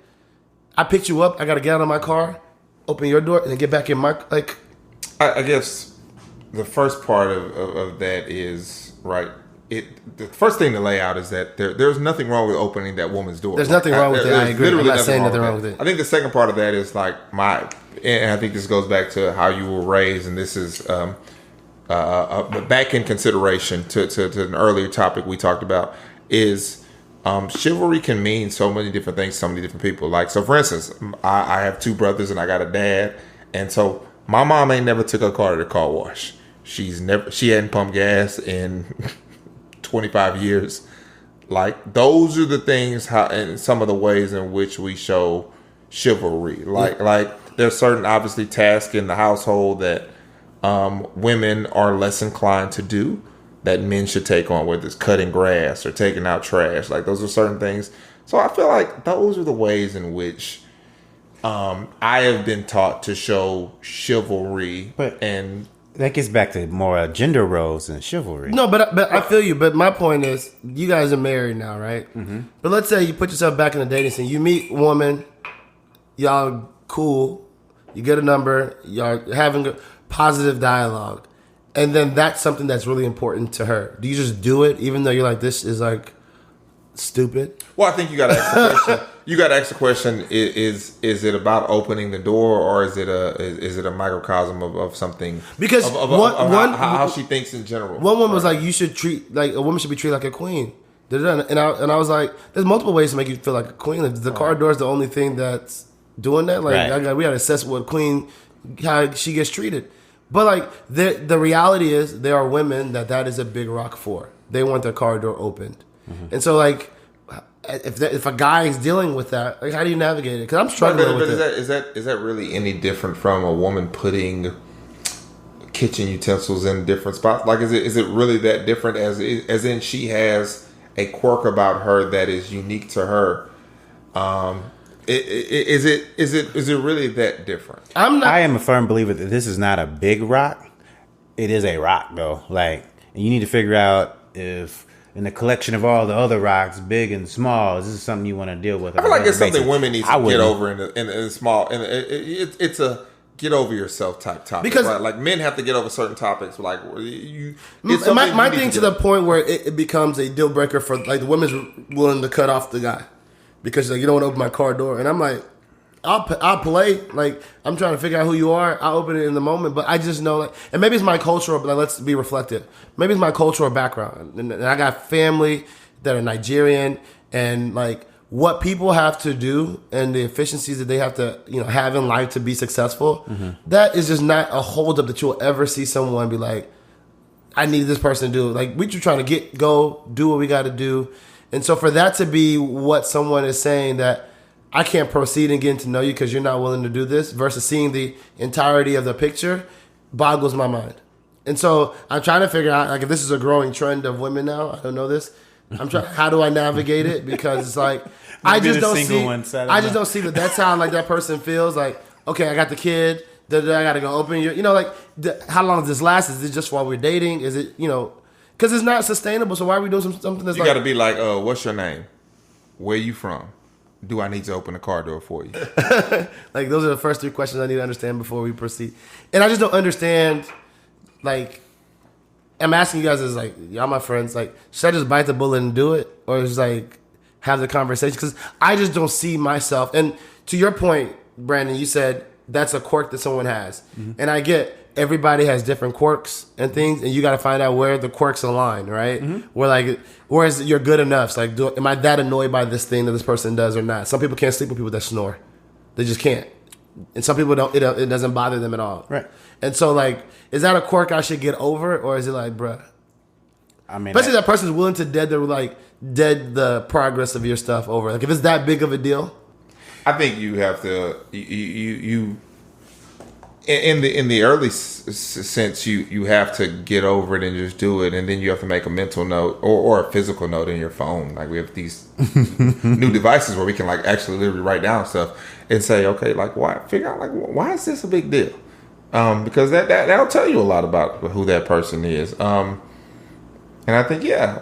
I picked you up, I got to get out of my car, open your door, and then get back in my, like.
I guess the first part of that is, right, the first thing to lay out is that there's nothing wrong with opening that woman's door.
There's nothing wrong with it. I agree. I'm not saying nothing wrong with it.
I think the second part of that is like and I think this goes back to how you were raised, and this is back in consideration to an earlier topic we talked about is chivalry can mean so many different things to so many different people. Like, so for instance, I have two brothers and I got a dad, and so my mom ain't never took her car to the car wash. She hadn't pumped gas in 25 years. Like, those are the things and some of the ways in which we show chivalry. Like there's certain obviously tasks in the household that women are less inclined to do that men should take on, whether it's cutting grass or taking out trash. Like, those are certain things. So I feel like those are the ways in which I have been taught to show chivalry. And
that gets back to more gender roles and chivalry.
No, but I feel you. But my point is, you guys are married now, right? Mm-hmm. But let's say you put yourself back in the dating scene. You meet a woman, y'all cool, you get a number, y'all having a positive dialogue, and then that's something that's really important to her. Do you just do it, even though you're like, this is like stupid?
Well, I think you got to ask the question. You got to ask the question: Is it about opening the door, or is it a microcosm of something?
Because
how she thinks in general.
One woman was like, "You should a woman should be treated like a queen." And I was like, "There's multiple ways to make you feel like a queen. The car door is the only thing that's doing that. Like, right. We got to assess what queen, how she gets treated. But like the reality is, there are women that is a big rock for. They want their car door opened, and so like." If a guy is dealing with that, like, how do you navigate it? Because I'm struggling with it.
Is that really any different from a woman putting kitchen utensils in different spots? Like, is it really that different? As in, she has a quirk about her that is unique to her. Is it really that different?
I am a firm believer that this is not a big rock. It is a rock, though. Like, and you need to figure out if, in the collection of all the other rocks, big and small, this is something you want to deal with.
I feel like it's something women need to get over in a small. And it's a get over yourself type topic. Because right? Like, men have to get over certain topics. Like,
my thing to the point where it becomes a deal breaker for, like, the women's willing to cut off the guy because, like, you don't want to open my car door, and I'm like, I'll play. Like, I'm trying to figure out who you are. I'll open it in the moment, but I just know, like, and maybe it's my cultural, but like, let's be reflective. Maybe it's my cultural background, and I got family that are Nigerian, and like what people have to do and the efficiencies that they have to, have in life to be successful. Mm-hmm. That is just not a holdup that you'll ever see someone be like, I need this person to do. Like, we just trying to do what we got to do, and so for that to be what someone is saying that I can't proceed in getting to know you because you're not willing to do this, versus seeing the entirety of the picture, boggles my mind. And so I'm trying to figure out, like, if this is a growing trend of women now. I don't know this. I'm trying. How do I navigate it? Because it's like I just don't see that. That's how, like, that person feels. Like, okay, I got the kid. I got to go open your. Like, how long does this last? Is it just while we're dating? Is it because it's not sustainable? So why are we doing something that's
you got to be like, what's your name? Where you from? Do I need to open the car door for you?
Like, those are the first 3 questions I need to understand before we proceed. And I just don't understand, like, I'm asking you guys as, like, y'all my friends, like, should I just bite the bullet and do it? Or just, like, have the conversation? Because I just don't see myself. And to your point, Brandon, you said that's a quirk that someone has. And I get everybody has different quirks and things, and you got to find out where the quirks align, right? Where, like, where is you're good enough? So, like, am I that annoyed by this thing that this person does or not? Some people can't sleep with people that snore. They just can't. And some people don't. It doesn't bother them at all.
Right.
And so, like, is that a quirk I should get over, or is it like, bruh?
I mean,
Especially that person's willing to dead the progress of your stuff over. Like, if it's that big of a deal.
I think you have to you in the early sense you have to get over it and just do it, and then you have to make a mental note or a physical note in your phone. Like, we have these new devices where we can, like, actually literally write down stuff and say, okay, like, why is this a big deal? Because that'll tell you a lot about who that person is. And I think at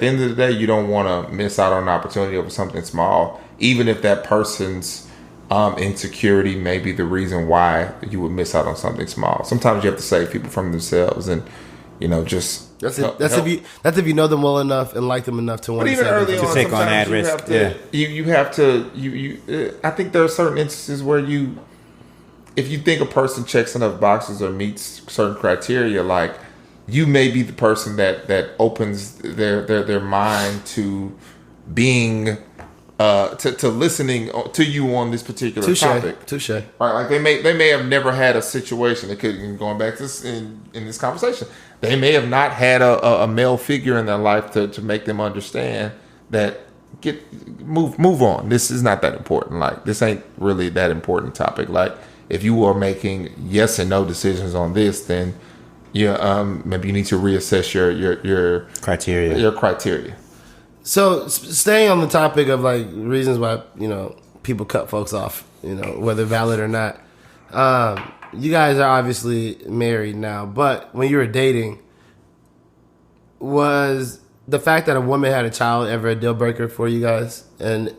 the end of the day, you don't want to miss out on an opportunity over something small, even if that person's insecurity may be the reason why you would miss out on something small. Sometimes you have to save people from themselves, and just
that's if you know them well enough and like them enough to want
to even early on,
take on that risk.
You have to. I think there are certain instances where if you think a person checks enough boxes or meets certain criteria, like, you may be the person that opens their mind to being to listening to you on this particular topic.
Touche.
Right, like they may have never had a situation. They could, going back to this in this conversation, they may have not had a male figure in their life to make them understand that move on. This is not that important. Like, this ain't really that important topic. Like, if you are making yes and no decisions on this, then maybe you need to reassess your criteria.
So, staying on the topic of, like, reasons why, people cut folks off, whether valid or not. You guys are obviously married now, but when you were dating, was the fact that a woman had a child ever a deal breaker for you guys? And,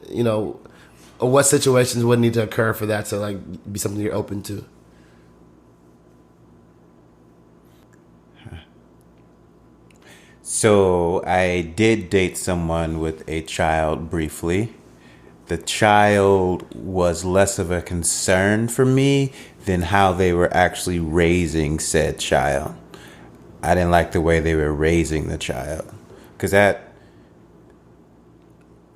what situations would need to occur for that to, like, be something you're open to?
So I did date someone with a child briefly. The child was less of a concern for me than how they were actually raising said child. I didn't like the way they were raising the child, because that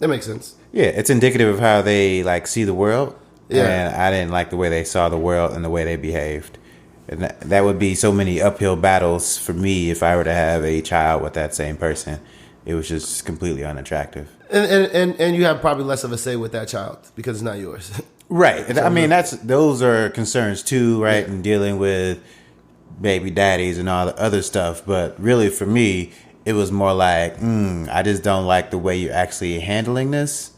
makes sense.
Yeah, it's indicative of how they, like, see the world.
Yeah.
And I didn't like the way they saw the world and the way they behaved. And that would be so many uphill battles for me if I were to have a child with that same person. It was just completely unattractive.
And you have probably less of a say with that child because it's not yours.
Right. I mean, those are concerns too, right? Yeah. And dealing with baby daddies and all the other stuff. But really, for me, it was more like, I just don't like the way you're actually handling this.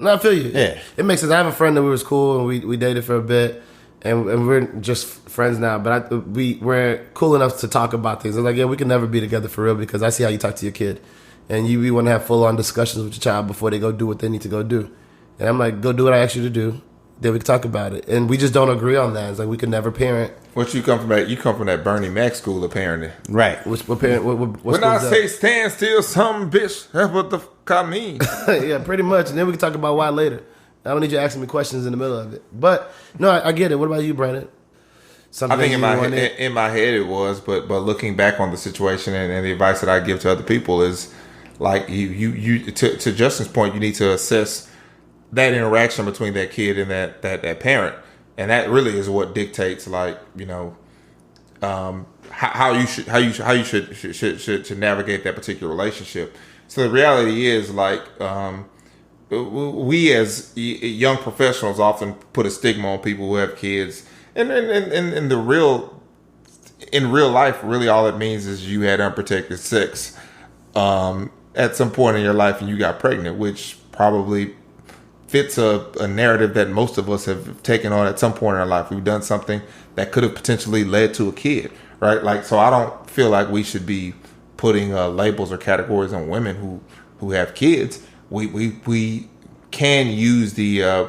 No, I feel you.
Yeah.
It makes sense. I have a friend that was cool and we dated for a bit. And we're just friends now, but we're cool enough to talk about things. I'm like, yeah, we can never be together for real because I see how you talk to your kid. And we want to have full-on discussions with your child before they go do what they need to go do. And I'm like, go do what I asked you to do. Then we can talk about it. And we just don't agree on that. It's like, we could never parent.
What you come from that? You come from that Bernie Mac school of parenting.
Right.
What parent? What
when I say stand still, some bitch, that's what the fuck I mean.
Yeah, pretty much. And then we can talk about why later. I don't need you asking me questions in the middle of it. But, no, I get it. What about you, Brandon?
I think in my head it was, but looking back on the situation and the advice that I give to other people is, like, you to Justin's point, you need to assess that interaction between that kid and that parent. And that really is what dictates, like, how you should navigate that particular relationship. So the reality is, like, we as young professionals often put a stigma on people who have kids, and in real life, really all it means is you had unprotected sex at some point in your life and you got pregnant, which probably fits a narrative that most of us have taken on at some point in our life. We've done something that could have potentially led to a kid, right? Like, so I don't feel like we should be putting labels or categories on women who have kids. we can use the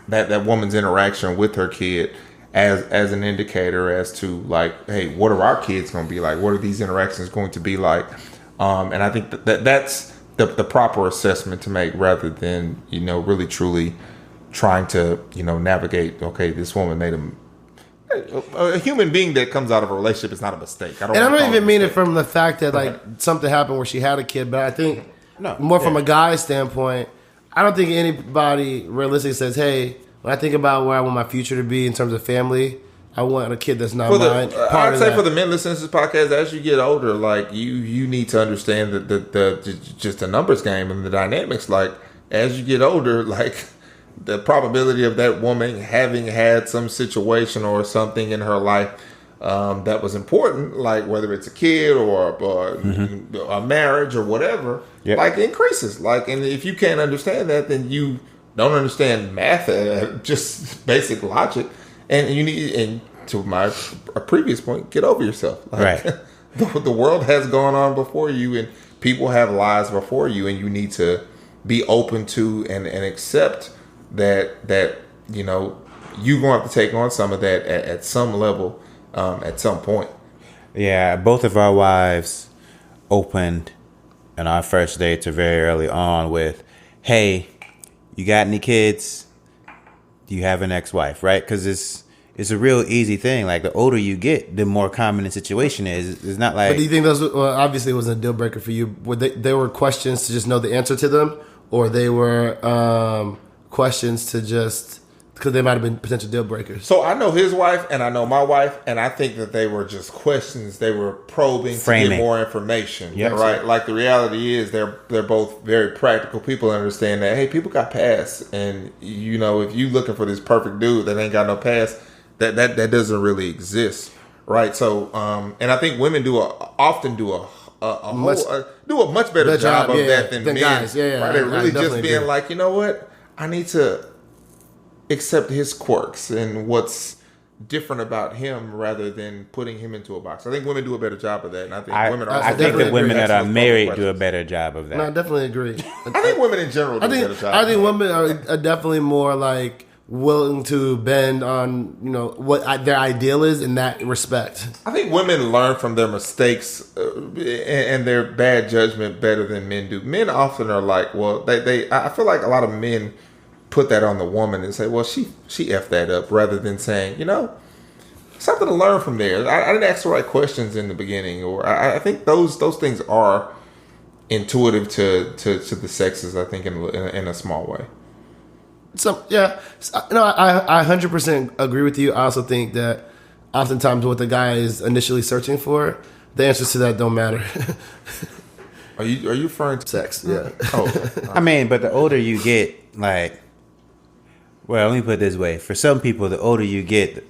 that woman's interaction with her kid as an indicator as to like, hey, what are our kids going to be like? What are these interactions going to be like? And I think that's the proper assessment to make, rather than really truly trying to navigate. Okay, this woman made a human being that comes out of a relationship is not a mistake. I don't
even mean it from the fact that like something happened where she had a kid, but I think from a guy's standpoint, I don't think anybody realistically says, hey, when I think about where I want my future to be in terms of family, I want a kid that's not mine.
I'd say for the men listening to this podcast, as you get older, like you need to understand that the just the numbers game and the dynamics. Like as you get older, like the probability of that woman having had some situation or something in her life that was important, like whether it's a kid or a marriage or whatever, like increases. Like, and if you can't understand that, then you don't understand math, just basic logic, and you need. And to my previous point, get over yourself. Like,
right.
The world has gone on before you, and people have lives before you, and you need to be open to and accept that you're going to have to take on some of that at some level, at some point.
Yeah, both of our wives opened on our first date very early on with, hey, you got any kids? Do you have an ex-wife? Right? Because it's a real easy thing. Like the older you get, the more common the situation is. It's not like.
But do you think those? Well, obviously, it wasn't a deal breaker for you. Were they were questions to just know the answer to them, or they were questions to just because they might have been potential deal breakers?
So I know his wife and I know my wife, and I think that they were just questions. They were probing to get more information.
Yep.
Right. Like the reality is, they're both very practical people. And understand that, hey, people got past, and if you looking for this perfect dude that ain't got no past. That doesn't really exist, right? So, and I think women often do a much better job of that than men.
Guys. Yeah,
right? They're really just being
agree.
like, you know what? I need to accept his quirks and what's different about him, rather than putting him into a box. I think women do a better job of that, and I think women are.
I think that women that are married do a better job of that.
No, I definitely agree.
I think women in general do a better job.
I think women are definitely more like willing to bend on what their ideal is in that respect.
I think women learn from their mistakes and their bad judgment better than men do. Men often are like, well, I feel like a lot of men put that on the woman and say, well, she effed that up, rather than saying, something to learn from there. I didn't ask the right questions in the beginning, or I think those things are intuitive to the sexes. I think in a small way.
I 100% agree with you. I also think that oftentimes what the guy is initially searching for, the answers to that don't matter.
Are you referring to
sex? Yeah.
Oh,
I mean, but the older you get, like, well, let me put it this way: for some people, the older you get,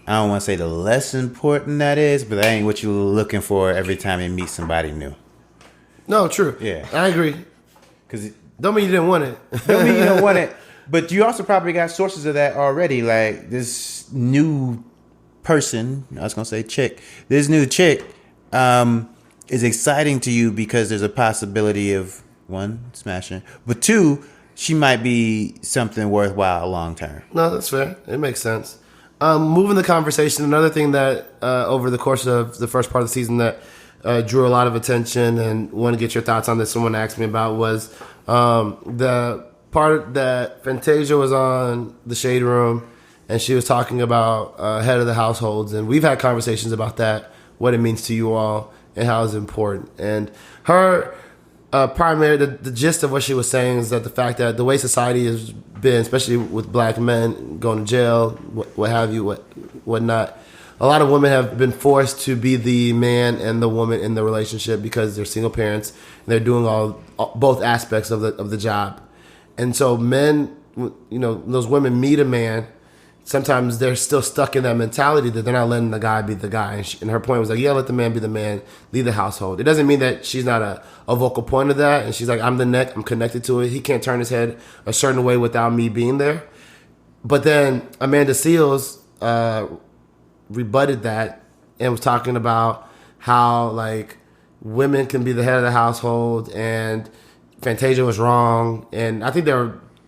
I don't want to say the less important that is, but that ain't what you're looking for every time you meet somebody new.
No, true.
Yeah,
I agree.
Because
don't mean you didn't want it.
Don't mean you don't want it. But you also probably got sources of that already. Like this new person, I was going to say chick. This new chick is exciting to you because there's a possibility of, one, smashing. But two, she might be something worthwhile long term.
No, that's fair. It makes sense. Moving the conversation, another thing that over the course of the first part of the season that drew a lot of attention and want to get your thoughts on this, someone asked me about, was the part that Fantasia was on the Shade Room, and she was talking about head of the households, and we've had conversations about that, what it means to you all, and how it's important. And her the gist of what she was saying is that the fact that the way society has been, especially with black men going to jail, what have you, whatnot, a lot of women have been forced to be the man and the woman in the relationship because they're single parents and they're doing both aspects of the job. And so men, those women meet a man, sometimes they're still stuck in that mentality that they're not letting the guy be the guy. And her point was like, yeah, let the man be the man, lead the household. It doesn't mean that she's not a vocal point of that. And she's like, I'm the neck, I'm connected to it. He can't turn his head a certain way without me being there. But then Amanda Seales rebutted that and was talking about how like women can be the head of the household and Fantasia was wrong, and I think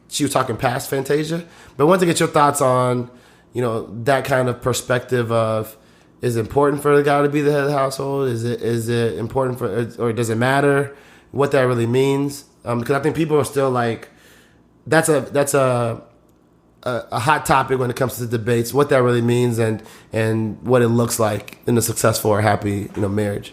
she was talking past Fantasia. But I want to get your thoughts on, that kind of perspective of, is it important for the guy to be the head of the household? Is it important or does it matter what that really means? Because I think people are still like, that's a hot topic when it comes to debates, what that really means and what it looks like in a successful or happy marriage.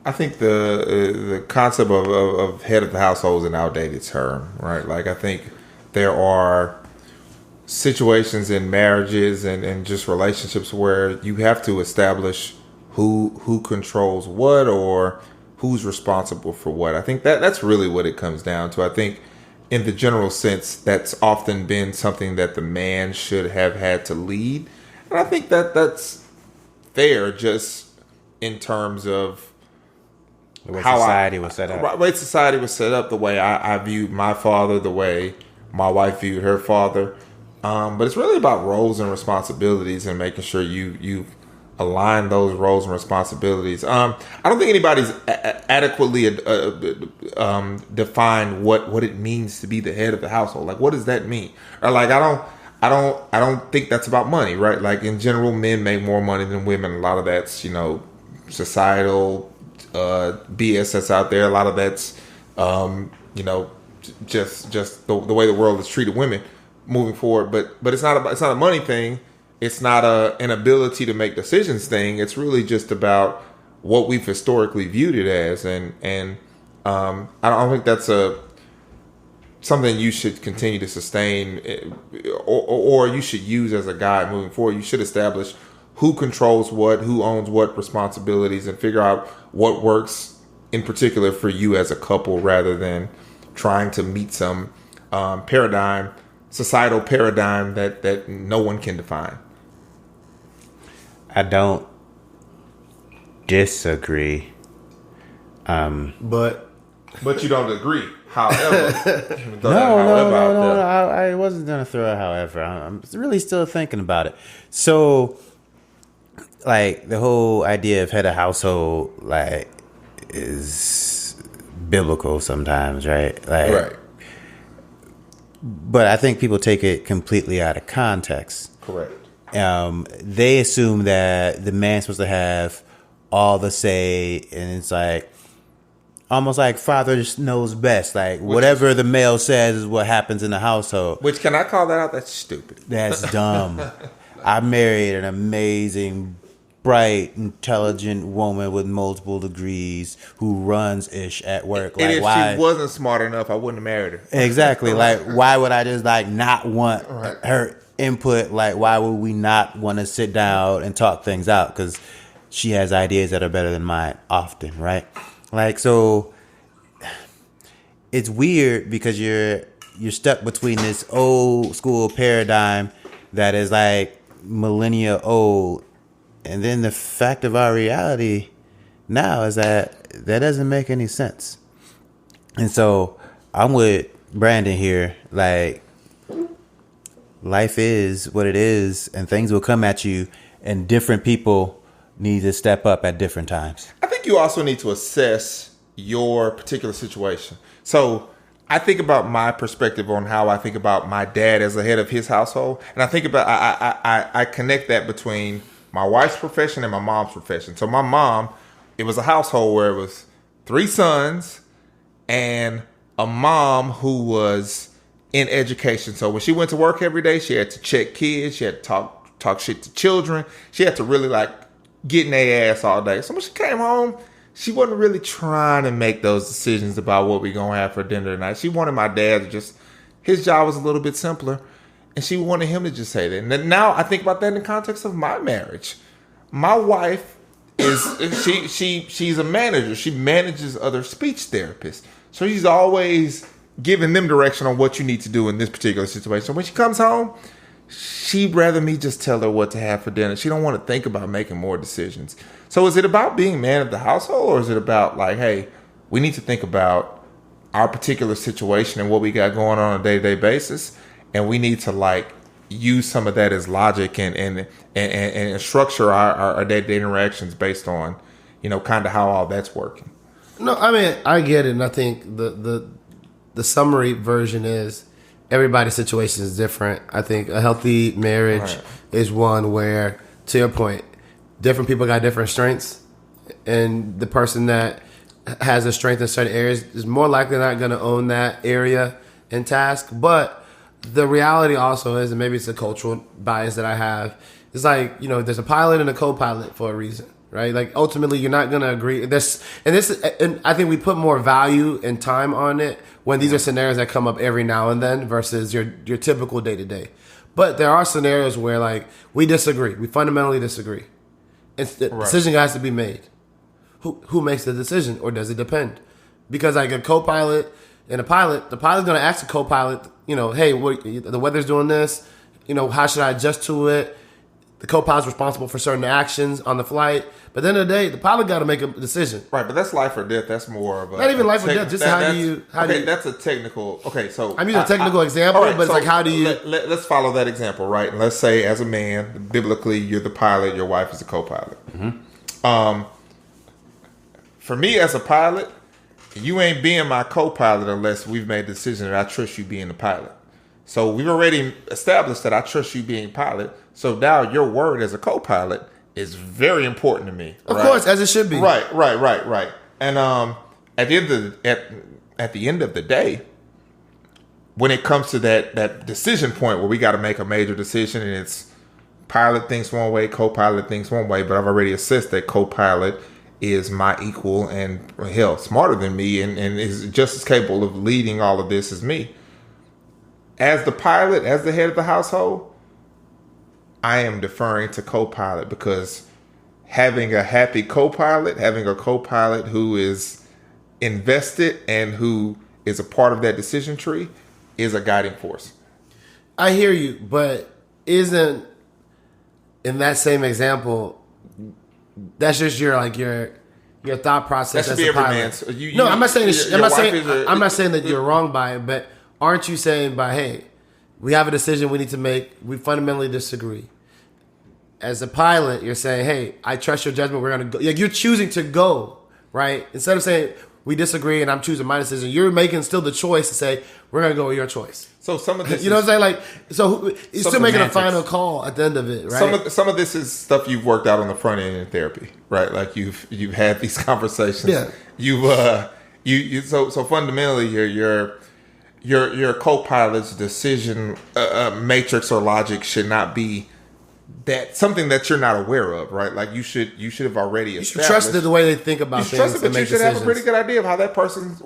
I think the concept of head of the household is an outdated term, right? Like, I think there are situations in marriages and just relationships where you have to establish who controls what or who's responsible for what. I think that's really what it comes down to. I think in the general sense, that's often been something that the man should have had to lead. And I think that's fair just in terms of
the way society was set up.
The way society was set up, the way I viewed my father, the way my wife viewed her father. But it's really about roles and responsibilities and making sure you align those roles and responsibilities. I don't think anybody's adequately defined what it means to be the head of the household. Like, what does that mean? Or like, I don't think that's about money, right? Like, in general, men make more money than women. A lot of that's societal BS that's out there. A lot of that's just the way the world has treated women moving forward. But it's not a money thing. It's not an ability to make decisions thing. It's really just about what we've historically viewed it as, and I don't think that's something you should continue to sustain, or you should use as a guide moving forward. You should establish who controls what, who owns what responsibilities, and figure out what works in particular for you as a couple, rather than trying to meet some societal paradigm that no one can define.
I don't disagree.
But you don't agree. However,
no. I wasn't gonna throw a however. I'm really still thinking about it. So, like, the whole idea of head of household, like, is biblical sometimes, right? Like,
right.
But I think people take it completely out of context.
Correct.
They assume that the man's supposed to have all the say, and it's like almost like father just knows best. Like, whatever the male says is what happens in the household.
Which, can I call that out? That's stupid.
That's dumb. I married an amazing, bright, intelligent woman with multiple degrees who runs ish at work.
And if she wasn't smart enough, I wouldn't have married her.
Exactly. Like, why would I just not want her input? Like, why would we not want to sit down and talk things out? Because she has ideas that are better than mine often, right? Like, so it's weird because you're stuck between this old school paradigm that is like millennia old, and then the fact of our reality now is that doesn't make any sense. And so I'm with Brandon here. Like, life is what it is, and things will come at you, and different people need to step up at different times.
I think you also need to assess your particular situation. So I think about my perspective on how I think about my dad as the head of his household, and I think about I connect that between my wife's profession and my mom's profession. So my mom, it was a household where it was 3 sons and a mom who was in education. So when she went to work every day, she had to check kids, she had to talk shit to children. She had to really like get in their ass all day. So when she came home, she wasn't really trying to make those decisions about what we gonna have for dinner tonight. She wanted my dad to just, his job was a little bit simpler, and she wanted him to just say that. And then now I think about that in the context of my marriage. My wife she's a manager. She manages other speech therapists. So she's always giving them direction on what you need to do in this particular situation. So when she comes home, she'd rather me just tell her what to have for dinner. She don't want to think about making more decisions. So is it about being man of the household, or is it about like, hey, we need to think about our particular situation and what we got going on a day-to-day basis, and we need to like use some of that as logic and structure our day-to-day interactions based on, kind of how all that's working.
No, I mean I get it, and I think the summary version is everybody's situation is different. I think a healthy marriage is one where, to your point, different people got different strengths, and the person that has a strength in certain areas is more likely not going to own that area and task. But the reality also is, and maybe it's a cultural bias that I have, it's like, there's a pilot and a co-pilot for a reason, right? Like ultimately you're not going to agree. And I think we put more value and time on it when these are scenarios that come up every now and then versus your typical day to day. But there are scenarios where like we disagree. We fundamentally disagree. And the decision has to be made. Who makes the decision, or does it depend? Because like a co-pilot and a pilot, the pilot's going to ask the co-pilot, hey, the weather's doing this, how should I adjust to it? The co-pilot's responsible for certain actions on the flight. But at the end of the day, the pilot got to make a decision.
Right, but that's life or death. That's more of a...
Not even life or death, just how do you...
that's a technical... Okay, so...
I'm using a technical example, but it's like, how do you...
Let's follow that example, right? And let's say, as a man, biblically, you're the pilot, your wife is the co-pilot. Mm-hmm. For me, as a pilot, you ain't being my co-pilot unless we've made the decision that I trust you being the pilot. So we've already established that I trust you being pilot. So now your word as a co-pilot is very important to me.
Of course, as it should be.
Right. And at the end of the day, when it comes to that decision point where we got to make a major decision, and it's pilot thinks one way, co-pilot thinks one way, but I've already assessed that co-pilot is my equal and hell smarter than me and is just as capable of leading all of this as me. As the pilot, as the head of the household, I am deferring to co-pilot, because having a happy co-pilot, having a co-pilot who is invested and who is a part of that decision tree is a guiding force.
I hear you, but isn't, in that same example, that's just your thought process.
That should be every man's.
I'm not saying I'm not saying that you're wrong by it, but aren't you saying hey, we have a decision we need to make, we fundamentally disagree. As a pilot, you're saying, hey, I trust your judgment, we're gonna go. Like, you're choosing to go, right? Instead of saying we disagree and I'm choosing my decision, you're making still the choice to say we're gonna go with your choice.
So some of this,
what I'm saying? Like, so you're still making a final call at the end of it, right?
Some of this is stuff you've worked out on the front end in therapy, right? Like you've had these conversations.
Yeah.
So fundamentally, your co-pilot's decision matrix or logic should not be that something that you're not aware of, right? Like you should have already established.
You should trust the way they think about things.
Trust it, but you should have a pretty good idea of how that person's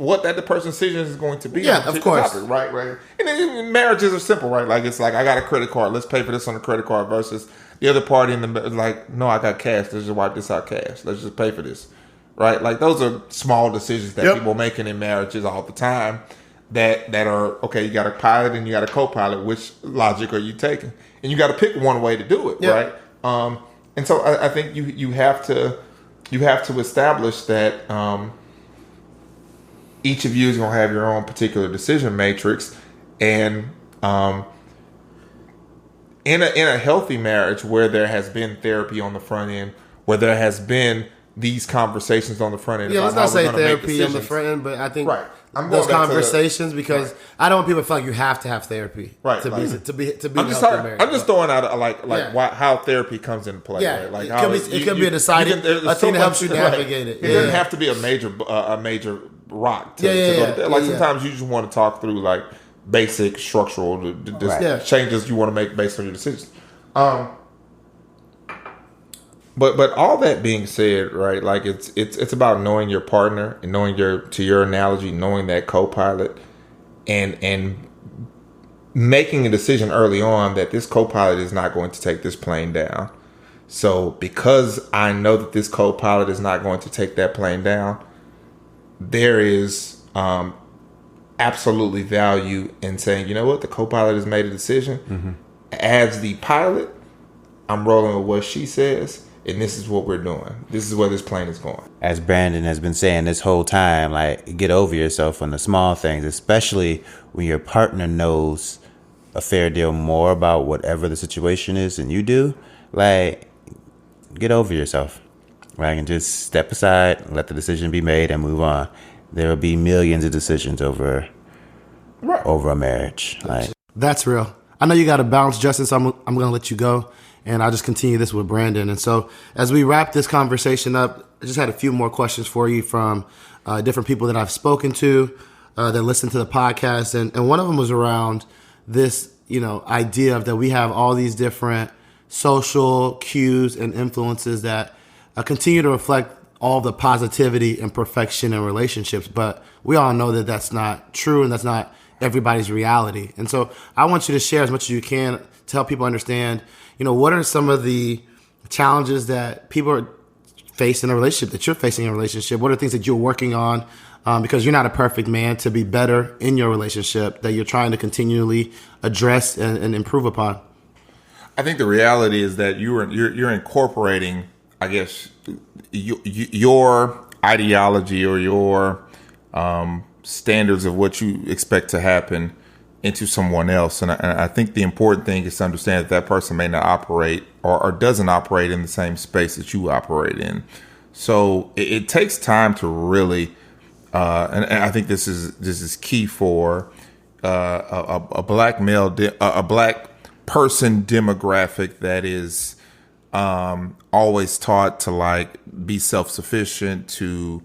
decision is going to be.
Yeah, of course.
Topic, right. And then marriages are simple, right? Like it's like, I got a credit card, let's pay for this on a credit card, versus the other party in the like, no, I got cash, let's just wipe this out cash, let's just pay for this, right? Like those are small decisions that people making in marriages all the time. That are okay. You got a pilot and you got a co-pilot. Which logic are you taking? And you got to pick one way to do it, right? And so I think you have to establish that each of you is going to have your own particular decision matrix, and in a healthy marriage where there has been therapy on the front end, where there has been these conversations on the front end.
Yeah, let's not say therapy on the front end, but I think those conversations, because I don't want people to feel like you have to have therapy to be
I'm just throwing out how therapy comes into play.
Yeah,
right? Like
it could be a deciding a thing that helps you navigate it.
It doesn't have to be a major rock to go to. Like sometimes you just want to talk through like basic structural changes you want to make based on your decisions. But all that being said, right? Like it's about knowing your partner and knowing your analogy, knowing that co-pilot, and making a decision early on that this co-pilot is not going to take this plane down. So because I know that this co-pilot is not going to take that plane down, there is absolutely value in saying, you know what, the co-pilot has made a decision. Mm-hmm. As the pilot, I'm rolling with what she says. And this is what we're doing. This is where this plane is going.
As Brandon has been saying this whole time, like, get over yourself on the small things, especially when your partner knows a fair deal more about whatever the situation is than you do. Like, get over yourself. where I can just step aside, let the decision be made, and move on. There will be millions of decisions over a marriage. Like,
that's real. I know you got to bounce, Justin, so I'm going to let you go, and I'll just continue this with Brandon. And so as we wrap this conversation up, I just had a few more questions for you from different people that I've spoken to that listen to the podcast. And one of them was around this, idea of that we have all these different social cues and influences that continue to reflect all the positivity and perfection in relationships. But we all know that that's not true, and that's not everybody's reality. And so I want you to share as much as you can to help people understand, what are some of the challenges that people are facing in a relationship, that you're facing in a relationship? What are things that you're working on? Because you're not a perfect man, to be better in your relationship, that you're trying to continually address and improve upon.
I think the reality is that you're incorporating, I guess, your ideology or your standards of what you expect to happen into someone else. And I think the important thing is to understand that person may not operate or doesn't operate in the same space that you operate in. So it takes time to really, and I think this is key for a black male, a black person demographic that is always taught to be self-sufficient, to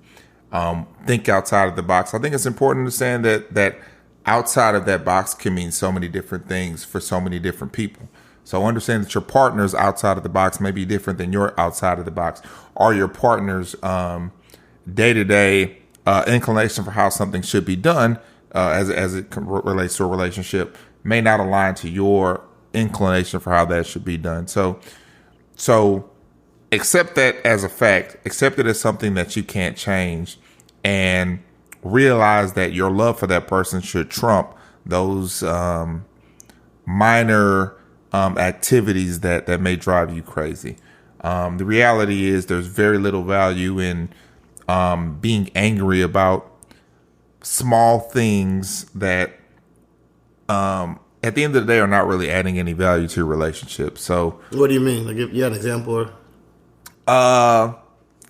think outside of the box. I think it's important to understand that outside of that box can mean so many different things for so many different people. So understand that your partner's outside of the box may be different than your outside of the box, or your partner's day-to-day inclination for how something should be done as it relates to a relationship may not align to your inclination for how that should be done. So accept that as a fact, accept it as something that you can't change, and realize that your love for that person should trump those minor activities that may drive you crazy. The reality is there's very little value in being angry about small things that at the end of the day are not really adding any value to your relationship. So
what do you mean? Like, you had an example? Or?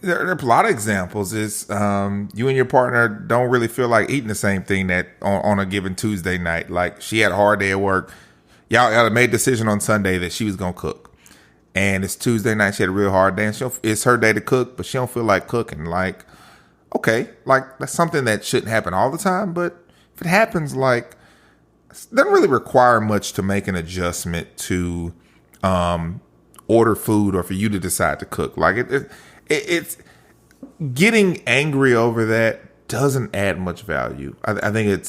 There are a lot of examples. Is you and your partner don't really feel like eating the same thing that on a given Tuesday night. Like, she had a hard day at work. Y'all made a decision on Sunday that she was gonna cook, and it's Tuesday night. She had a real hard day, and it's her day to cook, but she don't feel like cooking. Like, okay, like that's something that shouldn't happen all the time, but if it happens, like, it doesn't really require much to make an adjustment to order food or for you to decide to cook. Like, it's getting angry over that doesn't add much value. I think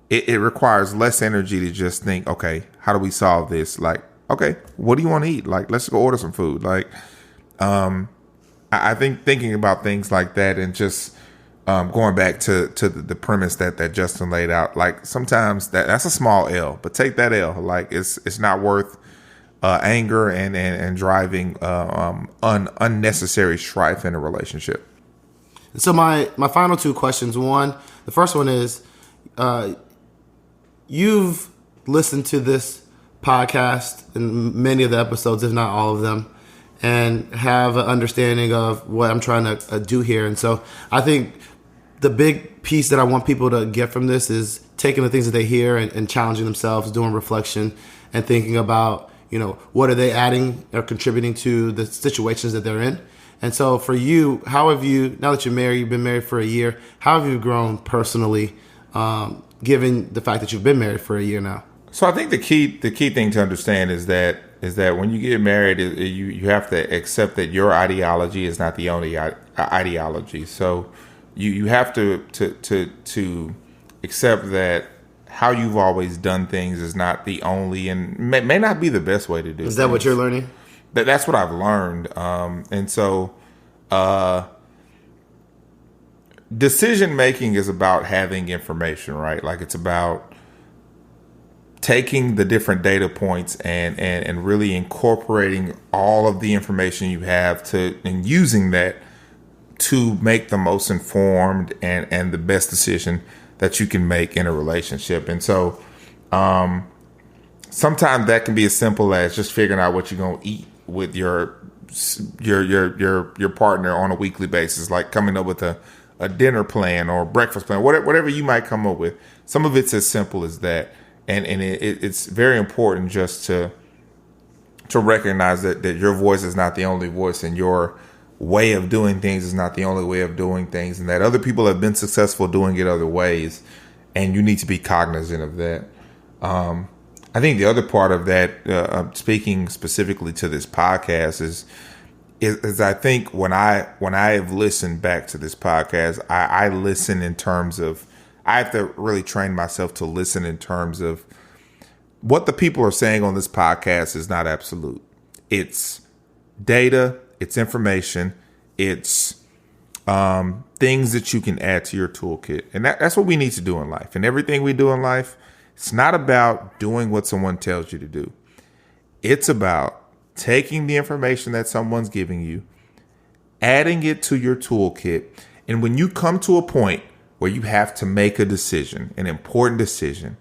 it requires less energy to just think, okay, how do we solve this? Like, okay, what do you want to eat? Like, let's go order some food. Like, I think thinking about things like that and just going back to the premise that Justin laid out, like, sometimes that's a small L, but take that L. Like, it's not worth anger and driving unnecessary strife in a relationship.
So my final two questions. The first one is, you've listened to this podcast and many of the episodes, if not all of them, and have an understanding of what I'm trying to do here. And so I think the big piece that I want people to get from this is taking the things that they hear and challenging themselves, doing reflection, and thinking about, what are they adding or contributing to the situations that they're in. And so for you, how have you, now that you're married, you've been married for a year, how have you grown personally, given the fact that you've been married for a year now?
So I think the key thing to understand is that when you get married, you have to accept that your ideology is not the only ideology. So you have to accept that how you've always done things is not the only and may not be the best way to do.
Is that what you're learning?
That's what I've learned. And so decision making is about having information, right? Like, it's about taking the different data points and really incorporating all of the information you have and using that to make the most informed and the best decision that you can make in a relationship. And so sometimes that can be as simple as just figuring out what you're going to eat with your your partner on a weekly basis, like coming up with a dinner plan or a breakfast plan, whatever you might come up with. Some of it's as simple as that, and it's very important just to recognize that your voice is not the only voice, and your way of doing things is not the only way of doing things, and that other people have been successful doing it other ways, and you need to be cognizant of that. I think the other part of that, speaking specifically to this podcast, is I think when I have listened back to this podcast, I listen in terms of, I have to really train myself to listen in terms of what the people are saying on this podcast is not absolute. It's data, it's information, it's things that you can add to your toolkit. And that's what we need to do in life. And everything we do in life, it's not about doing what someone tells you to do. It's about taking the information that someone's giving you, adding it to your toolkit. And when you come to a point where you have to make a decision, an important decision,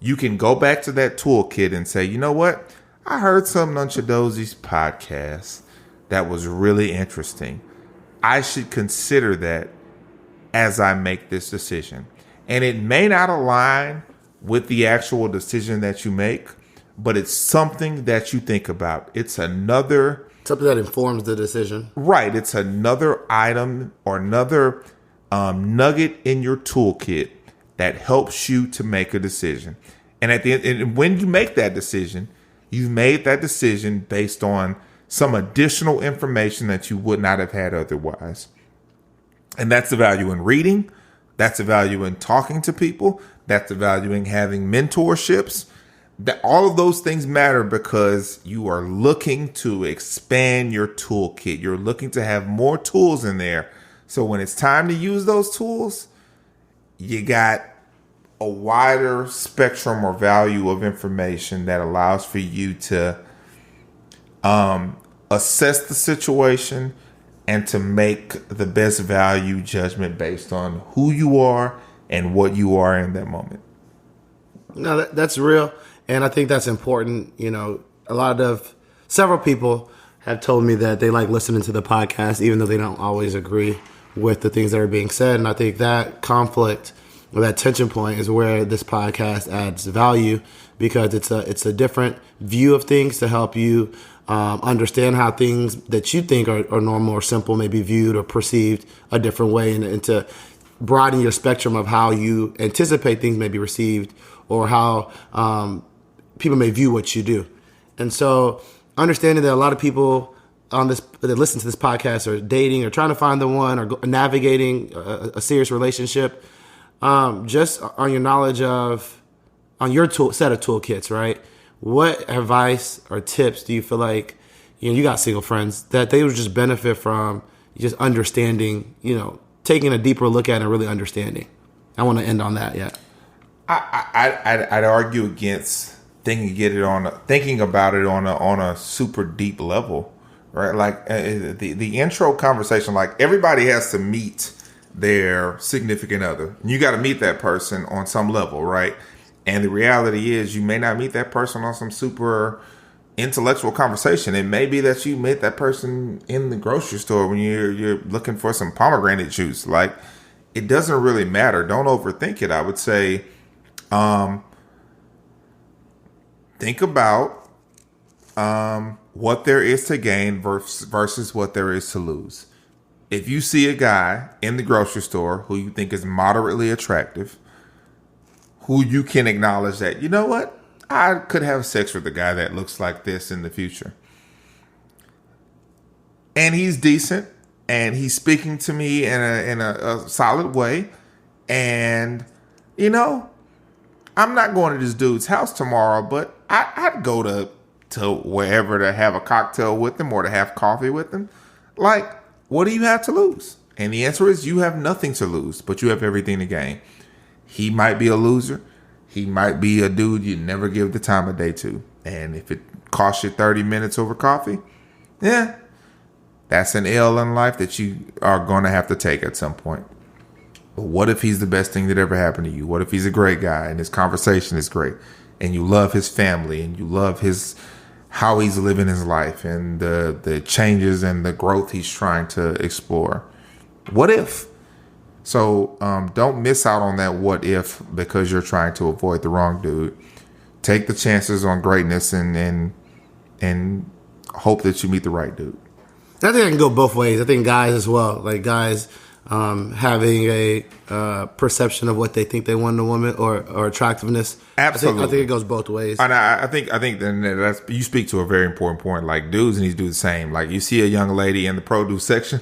you can go back to that toolkit and say, you know what? I heard something on Chidozi's podcast that was really interesting. I should consider that as I make this decision. And it may not align with the actual decision that you make, but it's something that you think about. It's something that
informs the decision.
Right. It's another item or another nugget in your toolkit that helps you to make a decision. And at the end, and when you make that decision, you've made that decision based on some additional information that you would not have had otherwise. And that's the value in reading. That's the value in talking to people. That's the value in having mentorships. That all of those things matter because you are looking to expand your toolkit. You're looking to have more tools in there. So when it's time to use those tools, you got a wider spectrum or value of information that allows for you to assess the situation and to make the best value judgment based on who you are and what you are in that moment.
No, that's real. And I think that's important. Several people have told me that they like listening to the podcast, even though they don't always agree with the things that are being said. And I think that conflict or that tension point is where this podcast adds value, because it's a different view of things to help you understand how things that you think are normal or simple may be viewed or perceived a different way, and to broaden your spectrum of how you anticipate things may be received or how people may view what you do. And so understanding that a lot of people on this that listen to this podcast are dating or trying to find the one or navigating a serious relationship, just on your knowledge of, on your set of toolkits, right? What advice or tips do you feel like, you got single friends, that they would just benefit from just understanding, taking a deeper look at it and really understanding? I want to end on that. Yeah.
I'd argue against thinking about it on a super deep level, right? Like the intro conversation, like everybody has to meet their significant other. You got to meet that person on some level, right? And the reality is you may not meet that person on some super intellectual conversation. It may be that you met that person in the grocery store when you're looking for some pomegranate juice. Like, it doesn't really matter. Don't overthink it. I would say, think about what there is to gain versus what there is to lose. If you see a guy in the grocery store who you think is moderately attractive, who you can acknowledge that, you know what, I could have sex with a guy that looks like this in the future, and he's decent, and he's speaking to me in a solid way, and I'm not going to this dude's house tomorrow, but I'd go to wherever to have a cocktail with him or to have coffee with him. Like, what do you have to lose? And the answer is you have nothing to lose, but you have everything to gain. He might be a loser. He might be a dude you never give the time of day to. And if it costs you 30 minutes over coffee, yeah, that's an L in life that you are going to have to take at some point. But what if he's the best thing that ever happened to you? What if he's a great guy and his conversation is great and you love his family and you love how he's living his life and the changes and the growth he's trying to explore. What if? So don't miss out on that what if because you're trying to avoid the wrong dude. Take the chances on greatness and hope that you meet the right dude.
I think I can go both ways. I think guys as well, like guys having a perception of what they think they want in a woman or attractiveness.
Absolutely,
I think it goes both ways.
And I think then that's, you speak to a very important point. Like dudes need to do the same. Like you see a young lady in the produce section,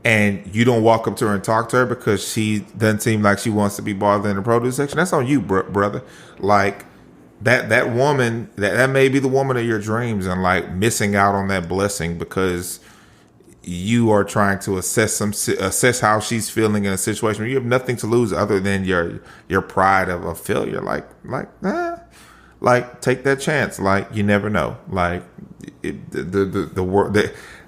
and you don't walk up to her and talk to her because she doesn't seem like she wants to be bothered in the produce section. That's on you, brother. Like that woman, that may be the woman of your dreams, and like missing out on that blessing because you are trying to assess how she's feeling in a situation where you have nothing to lose other than your pride of a failure. Like take that chance. Like you never know. Like the world,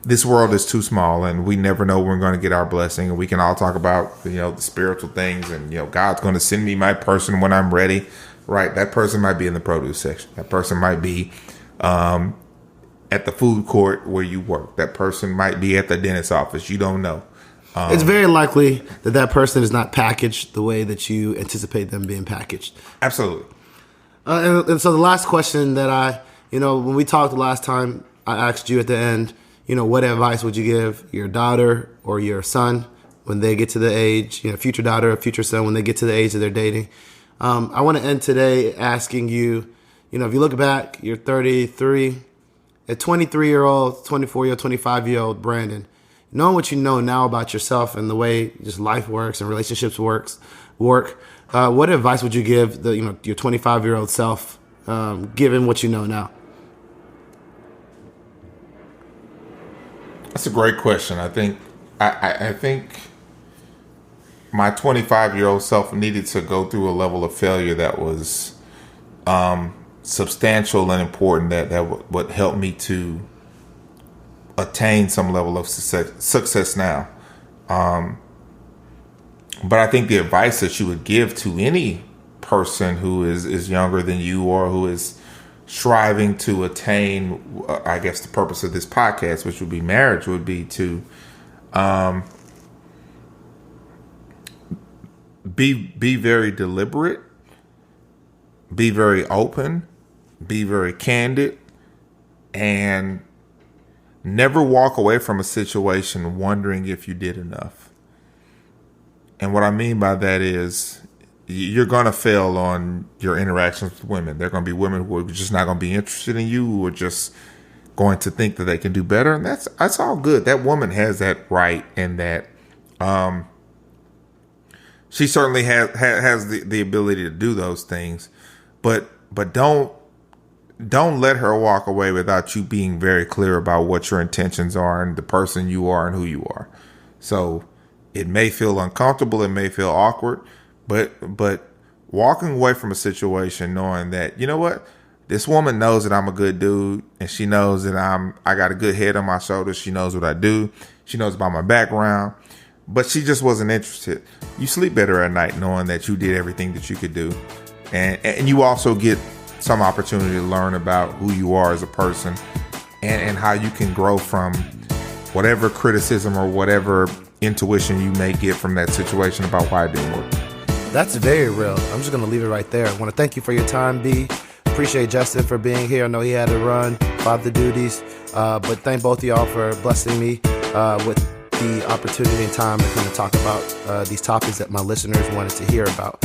this world is too small, and we never know when we're going to get our blessing. And we can all talk about the spiritual things, and God's going to send me my person when I'm ready. Right, that person might be in the produce section. That person might be at the food court where you work. That person might be at the dentist's office. You don't know.
It's very likely that person is not packaged the way that you anticipate them being packaged.
Absolutely.
And so the last question that when we talked the last time, I asked you at the end, what advice would you give your daughter or your son when they get to the age, future daughter or future son, when they get to the age that they're dating? I want to end today asking you, if you look back, you're 33, a 23-year-old, 24-year-old, 25-year-old Brandon, knowing what you know now about yourself and the way just life works and relationships work, what advice would you give your 25-year-old self, given what you know now?
That's a great question. I think my 25-year-old self needed to go through a level of failure that was substantial and important that would help me to attain some level of success now. But I think the advice that you would give to any person who is younger than you or who is striving to attain, I guess, the purpose of this podcast, which would be marriage, would be to be very deliberate, be very open, be very candid, and never walk away from a situation wondering if you did enough. And what I mean by that is you're going to fail on your interactions with women. There are going to be women who are just not going to be interested in you, who are just going to think that they can do better. And that's all good. That woman has that right, and that she certainly has the ability to do those things. But don't let her walk away without you being very clear about what your intentions are and the person you are and who you are. So it may feel uncomfortable, it may feel awkward, but walking away from a situation knowing that, you know what, this woman knows that I'm a good dude, and she knows that I got a good head on my shoulders. She knows what I do. She knows about my background, but she just wasn't interested. You sleep better at night knowing that you did everything that you could do. And you also get some opportunity to learn about who you are as a person and how you can grow from whatever criticism or whatever intuition you may get from that situation about why it didn't work.
That's very real. I'm just going to leave it right there. I want to thank you for your time, B. Appreciate Justin for being here. I know he had to run, father duties, but thank both of y'all for blessing me with the opportunity and time to come and talk about these topics that my listeners wanted to hear about.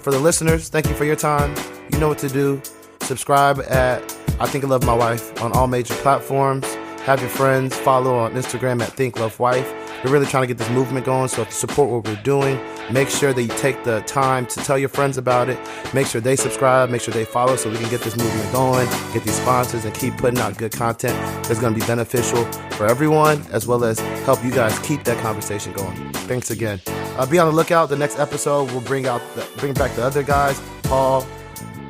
For the listeners, thank you for your time. You know what to do. Subscribe at I Think I Love My Wife on all major platforms. Have your friends follow on Instagram at Think Love Wife. We're really trying to get this movement going, so if you support what we're doing, make sure that you take the time to tell your friends about it. Make sure they subscribe, make sure they follow, so we can get this movement going, get these sponsors, and keep putting out good content that's going to be beneficial for everyone, as well as help you guys keep that conversation going. Thanks again. Be on the lookout. The next episode will bring back the other guys, Paul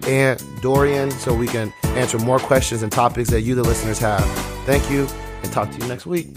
and Dorian, so we can answer more questions and topics that you, the listeners, have. Thank you, and talk to you next week.